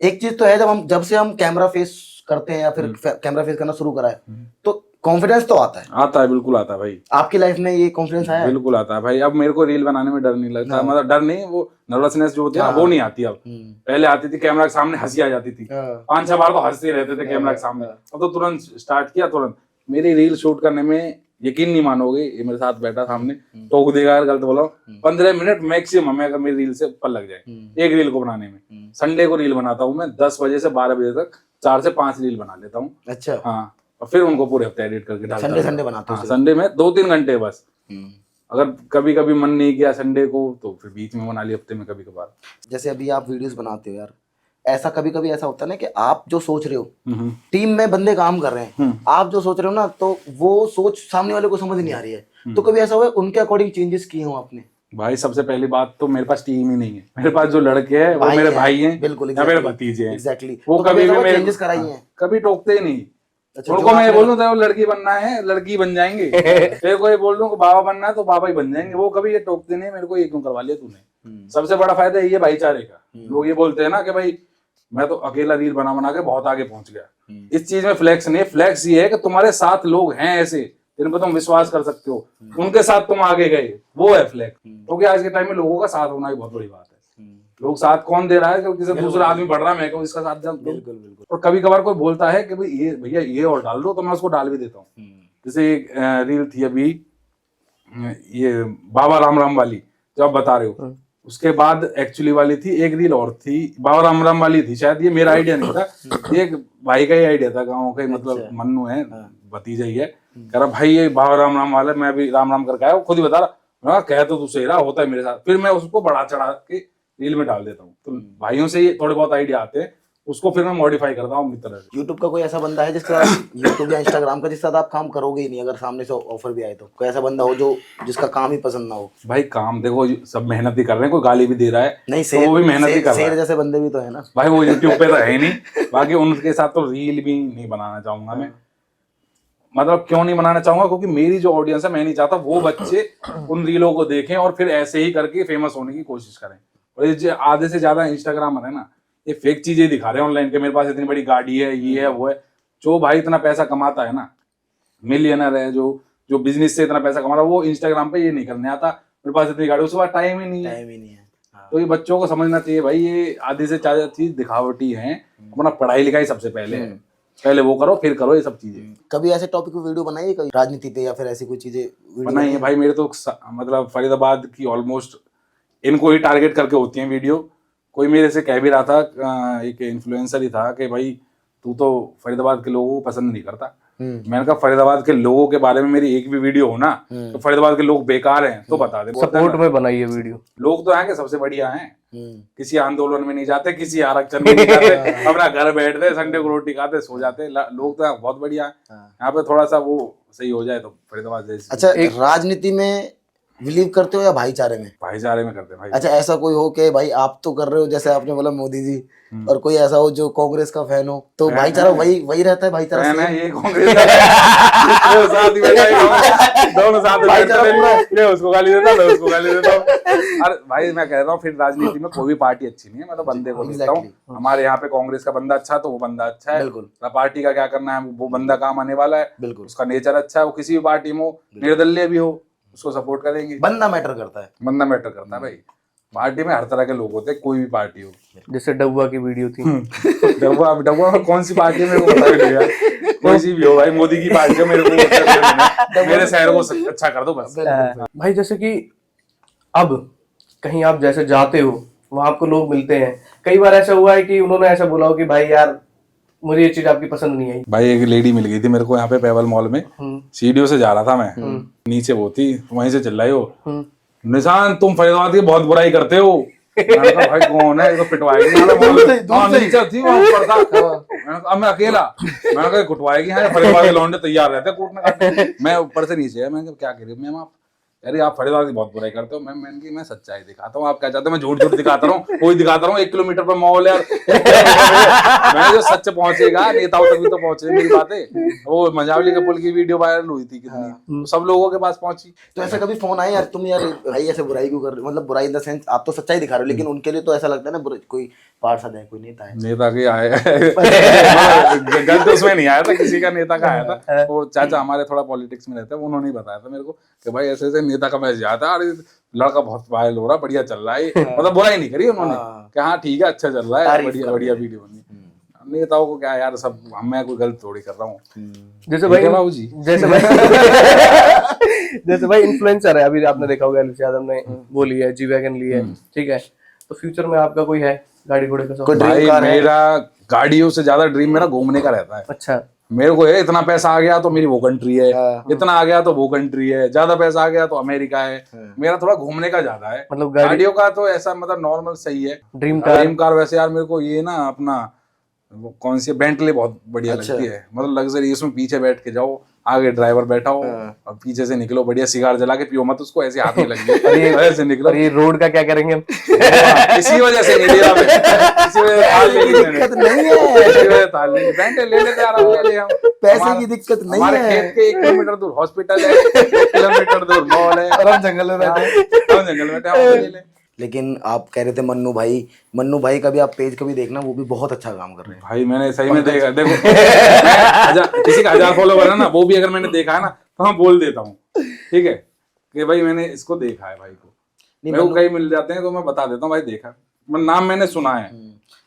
S1: एक चीज तो है, जब से हम कैमरा फेस करते हैं या फिर कैमरा फेस करना शुरू करा है तो कॉन्फिडेंस तो आता है। बिल्कुल आता है भाई। आपकी लाइफ में ये कॉन्फिडेंस आया?
S2: बिल्कुल आता है भाई। अब मेरे को रील बनाने में डर नहीं लगता, मतलब डर नहीं, वो नर्वसनेस जो होती है ना वो नहीं आती अब। पहले आती थी, कैमरा के सामने हंसी आ जाती थी, 5-6 बार तो हंसते रहते थे कैमरा के सामने। अब तो तुरंत स्टार्ट किया, तुरंत। मेरी रील शूट करने में यकीन नहीं मानोगे, ये मेरे साथ बैठा सामने, टोक देगा अगर गलत बोला, 15 मिनट मैक्सिमम है अगर मेरी रील से ऊपर लग जाए एक रील को बनाने में। संडे को रील बनाता हूँ मैं 10 बजे से 12 बजे तक, 4 से 5 रील बना लेता हूँ। अच्छा, हाँ, और फिर उनको पूरे हफ्ते एडिट करके डालता हूं। संडे बनाता हूँ? संडे में 2-3 घंटे बस। अगर कभी कभी मन नहीं किया संडे को तो फिर बीच में बना लिया, हफ्ते में कभी कभार। जैसे अभी आप वीडियोस बनाते हो यार, ऐसा कभी कभी ऐसा होता है ना कि आप जो सोच रहे हो, टीम में बंदे काम कर रहे हैं, आप जो सोच रहे हो ना, तो वो सोच सामने वाले को समझ नहीं आ रही है, तो कभी ऐसा हुआ उनके अकॉर्डिंग चेंजेस किए हो आपने? भाई सबसे पहली बात तो मेरे पास टीम ही नहीं है, मेरे पास जो लड़के हैं वो मेरे भाई हैं, बिल्कुल, या मेरे भतीजे हैं। एग्जैक्टली, वो कभी भी मेरे चेंजेस कराई हैं, कभी टोकते ही नहीं। उनको मैं बोल दूं तो लड़की बनना है, लड़की बन जाएंगे। फिर कोई बोल दूं बाबा बनना है तो बाबा ही बन जाएंगे, वो कभी ये टोकते नहीं मेरे को, ये क्यों करवा लिया तूने। सबसे बड़ा फायदा ये भाईचारे का। लोग ये बोलते हैं ना कि भाई मैं तो अकेला रील बना के बहुत आगे पहुंच गया। इस चीज में फ्लेक्स नहीं है, फ्लेक्स ये है कि तुम्हारे साथ लोग हैं ऐसे जिन पर तुम विश्वास कर सकते हो, उनके साथ तुम आगे गए, वो है फ्लेक्स। क्योंकि आज के टाइम में लोगों का साथ होना भी बहुत बड़ी बात है। लोग साथ कौन दे रहा है, क्योंकि किसी दूसरा आदमी बढ़ रहा है, मैं कहूँ इसका साथ दे।
S1: बिल्कुल बिल्कुल।
S2: और कभी कभार कोई बोलता है कि भाई ये भैया ये और डाल दो, तो मैं उसको डाल भी देता हूँ। जैसे एक रील थी अभी ये बाबा राम राम वाली जो आप बता रहे हो, उसके बाद एक्चुअली वाली थी एक रील और थी, बाबा राम राम वाली थी शायद, ये मेरा आइडिया नहीं था, ये एक भाई का ही आइडिया था, गाँव का ही, मतलब मन्नू है, भतीजा ही है, कह रहा भाई ये बाबा राम राम वाला, मैं भी राम राम करके आया, वो खुद ही बता रहा, मैं कह तो तू सही रहा, होता है मेरे साथ, फिर मैं उसको बढ़ा चढ़ा के रील में डाल देता हूँ। तो भाइयों से ये थोड़े बहुत आइडिया आते हैं, उसको फिर मैं मॉडिफाई करता हूँ अपनी तरह से।
S1: यूट्यूब का कोई ऐसा बंदा है जिसके साथ यूट्यूब या इंस्टाग्राम का जिसके साथ आप काम करोगे ही नहीं, अगर सामने से ऑफर भी आए तो? कोई ऐसा बंदा हो जो जिसका काम ही पसंद ना हो?
S2: भाई काम देखो, सब मेहनत ही कर रहे हैं, कोई गाली भी दे रहा है
S1: नहीं,
S2: तो वो भी मेहनत ही कर रहा है।
S1: जैसे बंदे भी तो है ना
S2: भाई, वो यूट्यूब पे तो है ही नहीं, बाकी उनके साथ तो रील भी नहीं बनाना चाहूंगा मैं। मतलब क्यों नहीं बनाना चाहूंगा, क्योंकि मेरी जो ऑडियंस है, मैं नहीं चाहता वो बच्चे उन रीलों को देखें और फिर ऐसे ही करके फेमस होने की कोशिश करें। और ये जो आधे से ज्यादा इंस्टाग्रामर है ना, ये फेक चीजें दिखा रहे हैं ऑनलाइन के, मेरे पास इतनी बड़ी गाड़ी है, ये है वो है। जो भाई इतना पैसा कमाता है ना, मिलियनर है, जो बिजनेस से इतना पैसा कमाता है, वो इंस्टाग्राम पे ये नहीं करने आता, मेरे पास इतनी गाड़ी, उसके पास टाइम ही नहीं है। तो ये बच्चों को समझना चाहिए भाई, ये आधे से ज्यादा चीज दिखावटी है। अपना पढ़ाई लिखाई सबसे पहले वो करो, फिर करो ये सब चीजें।
S1: कभी ऐसे टॉपिक पे वीडियो बनाई है, कभी राजनीति पे या फिर ऐसी कोई चीजें
S2: बनाई है भाई? मेरे तो मतलब फरीदाबाद की ऑलमोस्ट इनको ही टारगेट करके होती हैं वीडियो। कोई मेरे से कह भी रहा था, एक इन्फ्लुएंसर ही था, कि भाई तू तो फरीदाबाद के लोगों को पसंद नहीं करता। मैंने कहा फरीदाबाद के लोगों के बारे में मेरी एक भी वीडियो हो ना, तो फरीदाबाद के लोग बेकार हैं तो बता दे।
S3: सपोर्ट में बनाई है वीडियो।
S2: लोग तो यहाँ के सबसे बढ़िया हैं, किसी आंदोलन में नहीं जाते, किसी आरक्षण में नहीं जाते, अपना घर बैठते, संडे को रोटी खाते, सो जाते। लोग तो यहाँ बहुत बढ़िया है। यहाँ पे थोड़ा सा वो सही हो जाए तो फरीदाबाद जैसे।
S1: अच्छा, राजनीति में बिलीव करते हो या भाईचारे में?
S2: भाईचारे में करते हैं भाई।
S1: अच्छा, ऐसा कोई हो कि भाई आप तो कर रहे हो, जैसे आपने बोला मोदी जी, और कोई ऐसा हो जो कांग्रेस का फैन हो, तो भाईचारा वही रहता है? भाईचारा
S2: ये कांग्रेस साथ ही बैठा है, दोनों साथ बैठते, उसको गाली देता हूं, उसको गाली देता हूं। अरे भाई मैं कह रहा हूँ, फिर राजनीति में कोई भी पार्टी अच्छी नहीं है, मैं तो बंदे को देखता हूँ। हमारे यहाँ पे कांग्रेस का बंदा अच्छा तो वो बंदा अच्छा है, बिल्कुल। पार्टी का क्या करना है, वो बंदा काम आने वाला है, बिल्कुल। उसका नेचर अच्छा है, वो किसी भी पार्टी में हो, निर्दलीय भी हो, उसको सपोर्ट करेंगे।
S1: बंदा मैटर करता है,
S2: बंदा मैटर करता है भाई। पार्टी में हर तरह के लोग होते हैं, कोई भी पार्टी हो।
S3: जैसे डब्बा की वीडियो थी,
S2: डब्बा कौन सी पार्टी में, मेरे को पता नहीं यार, कोई सी भी हो भाई, मोदी की पार्टी हो, मेरे को मेरे शहर को अच्छा कर दो बस।
S3: भाई जैसे कि अब कहीं आप जैसे जाते हो, वहां आपको लोग मिलते हैं, कई बार ऐसा हुआ है कि उन्होंने ऐसा बोला हो कि भाई यार मुझे ये चीज आपकी पसंद नहीं आई?
S2: भाई एक लेडी मिल गई थी मेरे को यहाँ पे पेवल मॉल में, सीढ़ियों से जा रहा था मैं, नीचे वो थी, वहीं से चिल्लाई हो, निशान तुम फरीदाबाद की बहुत बुराई करते हो। मैंने कहा भाई कौन है, ये तो पिटवाएगी। नीचे थी वहाँ ऊपर था, मैंने कहा अब मैं अकेला, मैंने कहा कुटवाएगी। फरीदाबाद के लौंडे तैयार रहते कूटने का। मैं ऊपर से नीचे है, मैंने क्या कह रही मैम आप? अरे आप फरीदाबाद की बहुत बुराई करते हो। मैं सच्चाई दिखाता हूँ, आप क्या चाहते हो मैं झूठ दिखाता रहूँ? कोई दिखाता रहूँ, 1 किलोमीटर पर मॉल है, मैं जो सच पहुंचेगा नेताओं तक भी तो पहुंचे मेरी बातें। वो मजावली के पुल की वीडियो वायरल हुई थी कितनी, तो सब लोगों के पास पहुंची।
S1: तो ऐसा कभी फोन आया यार, तुम यार भाई ऐसे बुराई क्यों कर रहे हो? मतलब बुराई इन द सेंस आप तो सच्चाई दिखा रहे हो, लेकिन उनके लिए तो ऐसा लगता है ना कोई पार्षद है, कोई नेता है।
S2: नेता के आए गलत उसमें नहीं आया था, किसी का नेता का आया था। वो चाचा हमारे थोड़ा पॉलिटिक्स में रहते हैं, उन्होंने बताया था मेरे को कि भाई ऐसे ऐसे नेता का मैसेज आया था, अरे लड़का बहुत वायरल हो रहा, बढ़िया चल रहा है। मतलब बुराई नहीं करी उन्होंने, कि हाँ ठीक है अच्छा चल रहा है, बढ़िया बढ़िया वीडियो बनी। नेताओं को क्या यार, सब मैं कोई गलत थोड़ी कर रहा हूँ।
S3: जैसे भाई
S2: बाबू जी,
S3: जैसे भाई इन्फ्लुएंसर है, अभी आपने देखा होगा एलसी यादव ने वो ली है, जी वैगन ली है, ठीक है, तो फ्यूचर में आपका कोई है गाड़ी घोड़े का शौक?
S2: भाई मेरा गाड़ियों से ज्यादा ड्रीम मेरा घूमने का रहता है। अच्छा, मेरे को है इतना पैसा आ गया तो मेरी वो कंट्री है, इतना आ गया तो वो कंट्री है, ज्यादा पैसा आ गया तो अमेरिका है। मेरा थोड़ा घूमने का ज्यादा है, मतलब गाड़ियों का तो ऐसा मतलब नॉर्मल सही है। ड्रीम कार वैसे यार मेरे को ये ना अपना वो कौन सी बेंटली बहुत बढ़िया लगती है, मतलब लग्जरी, उसमें पीछे बैठ के जाओ, आगे ड्राइवर बैठा हो और पीछे से निकलो, बढ़िया सिगार जला के पियो मत उसको, ऐसे हाथ में लग गई ऐसे निकलो।
S3: ये रोड का क्या करेंगे हम?
S2: इसी वजह से नहीं दे रहा मैं, इसी वजह दिक्कत नहीं है, बेंटली ले लेते आराम ले ले हम,
S1: पैसे की दिक्कत नहीं है।
S2: हमारे खेत के 1 किलोमीटर दूर हॉस्पिटल है, 1 किलोमीटर दूर मॉल है,
S1: और हम जंगल में बैठे,
S2: हम जंगल में बैठे। लेकिन
S1: आप कह रहे थे मन्नू भाई का भी आप पेज कभी देखना, वो भी बहुत अच्छा काम कर रहे हैं
S2: भाई। मैंने सही में देखा, देखो किसी का 1000 फॉलोवर है ना, वो भी अगर मैंने देखा है ना तो मैं बोल देता हूँ, ठीक है, कि भाई मैंने इसको देखा है भाई को। मेरे को कहीं मिल जाते हैं तो मैं बता देता हूँ भाई देखा, नाम मैंने सुना है,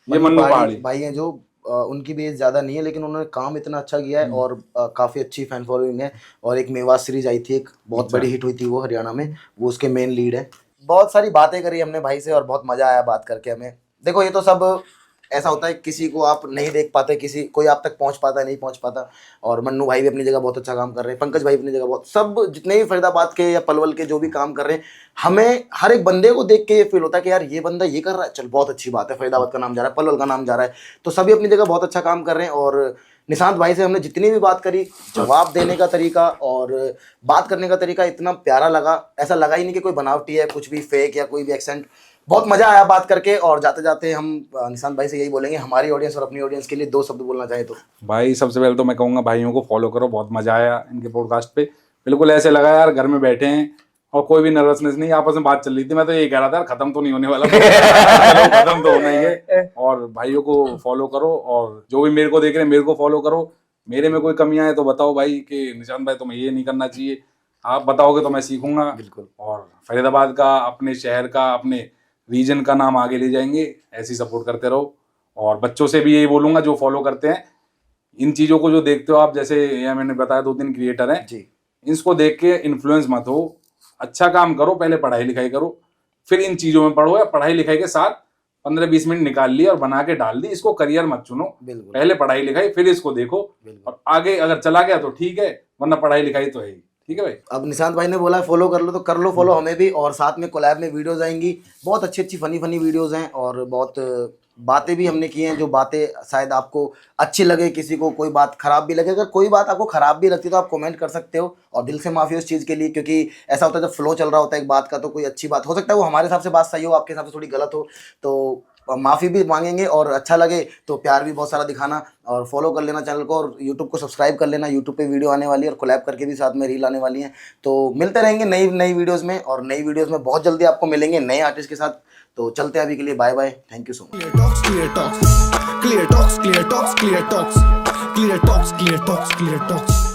S2: ये मन्नू पहाड़ी
S1: भाई हैं जो उनकी भी एज ज़्यादा नहीं है, लेकिन उन्होंने काम इतना अच्छा किया है और काफ़ी अच्छी फैन फॉलोइंग है। और एक मेवात सीरीज आई थी, एक बहुत बड़ी हिट हुई थी वो हरियाणा में, वो उसके मेन लीड है। बहुत सारी बातें करी हमने भाई से और बहुत मज़ा आया बात करके हमें। देखो ये तो सब ऐसा होता है, किसी को आप नहीं देख पाते, किसी कोई आप तक पहुंच पाता है, नहीं पहुंच पाता। और मन्नू भाई भी अपनी जगह बहुत अच्छा काम कर रहे हैं, पंकज भाई अपनी जगह बहुत, सब जितने भी फरीदाबाद के या पलवल के जो भी काम कर रहे हैं, हमें हर एक बंदे को देख के ये फील होता है कि यार ये बंदा ये कर रहा है, चल बहुत अच्छी बात है, फरीदाबाद का नाम जा रहा है, पलवल का नाम जा रहा है। तो सभी अपनी जगह बहुत अच्छा काम कर रहे हैं। और निशांत भाई से हमने जितनी भी बात करी, जवाब देने का तरीका और बात करने का तरीका इतना प्यारा लगा, ऐसा लगा ही नहीं कि कोई बनावटी है, कुछ भी फेक या कोई भी एक्सेंट। बहुत मजा आया बात करके। और जाते जाते हम निशांत भाई से यही बोलेंगे, हमारी ऑडियंस और अपनी ऑडियंस के लिए 2 शब्द बोलना चाहे तो।
S2: भाई सबसे पहले तो मैं कहूंगा भाइयों को फॉलो करो, बहुत मजा आया इनके पॉडकास्ट पे। बिल्कुल ऐसे लगा यार घर में बैठे हैं और कोई भी नर्वसनेस नहीं, आपस में बात चल रही थी। मैं तो यही कह रहा था यार खत्म तो नहीं होने वाला खत्म तो होना ही है। और भाइयों को फॉलो करो और जो भी मेरे को देख रहे हैं मेरे को फॉलो करो। मेरे में कोई कमियां है तो बताओ भाई कि निशांत भाई तुम्हें ये नहीं करना चाहिए, आप बताओगे तो मैं सीखूंगा।
S1: बिल्कुल।
S2: और फरीदाबाद का, अपने शहर का, अपने रीजन का नाम आगे ले जाएंगे, ऐसी सपोर्ट करते रहो। और बच्चों से भी यही बोलूंगा जो फॉलो करते हैं इन चीज़ों को, जो देखते हो आप, जैसे ये मैंने बताया 2-3 क्रिएटर हैं
S1: जी,
S2: इसको देख के इन्फ्लुएंस मत हो, अच्छा काम करो, पहले पढ़ाई लिखाई करो, फिर इन चीज़ों में पढ़ो। या पढ़ाई लिखाई के साथ 15-20 मिनट निकाल ली और बना के डाल दी, इसको करियर मत चुनो।
S1: बिल्कुल।
S2: पहले पढ़ाई लिखाई फिर इसको देखो, और आगे अगर चला गया तो ठीक है, वरना पढ़ाई लिखाई तो है ही। ठीक है भाई।
S1: अब निशांत भाई ने बोला फॉलो कर लो तो कर लो फॉलो हमें भी। और साथ में कोलैब में वीडियोस आएंगी, बहुत अच्छी अच्छी फनी फनी वीडियोस हैं और बहुत बातें भी हमने की हैं, जो बातें शायद आपको अच्छी लगे, किसी को कोई बात खराब भी लगे। अगर कोई बात आपको खराब भी लगती है तो आप कमेंट कर सकते हो, और दिल से माफ़ी उस चीज़ के लिए, क्योंकि ऐसा होता है जब फ्लो चल रहा होता है एक बात का, तो कोई अच्छी बात हो सकता है वो हमारे हिसाब से बात सही हो, आपके हिसाब से थोड़ी गलत हो, तो माफ़ी भी मांगेंगे। और अच्छा लगे तो प्यार भी बहुत सारा दिखाना, और फॉलो कर लेना चैनल को, और यूट्यूब को सब्सक्राइब कर लेना। यूट्यूब पे वीडियो आने वाली है और कोलैब करके भी साथ में रील आने वाली हैं। तो मिलते रहेंगे नई नई वीडियोस में, और नई वीडियोस में बहुत जल्दी आपको मिलेंगे नए आर्टिस्ट के साथ। तो चलते हैं अभी के लिए, bye bye, thank you so much.
S4: Clear talks, clear talks, clear talks, clear talks, clear talks, clear talks, clear talks, clear talks.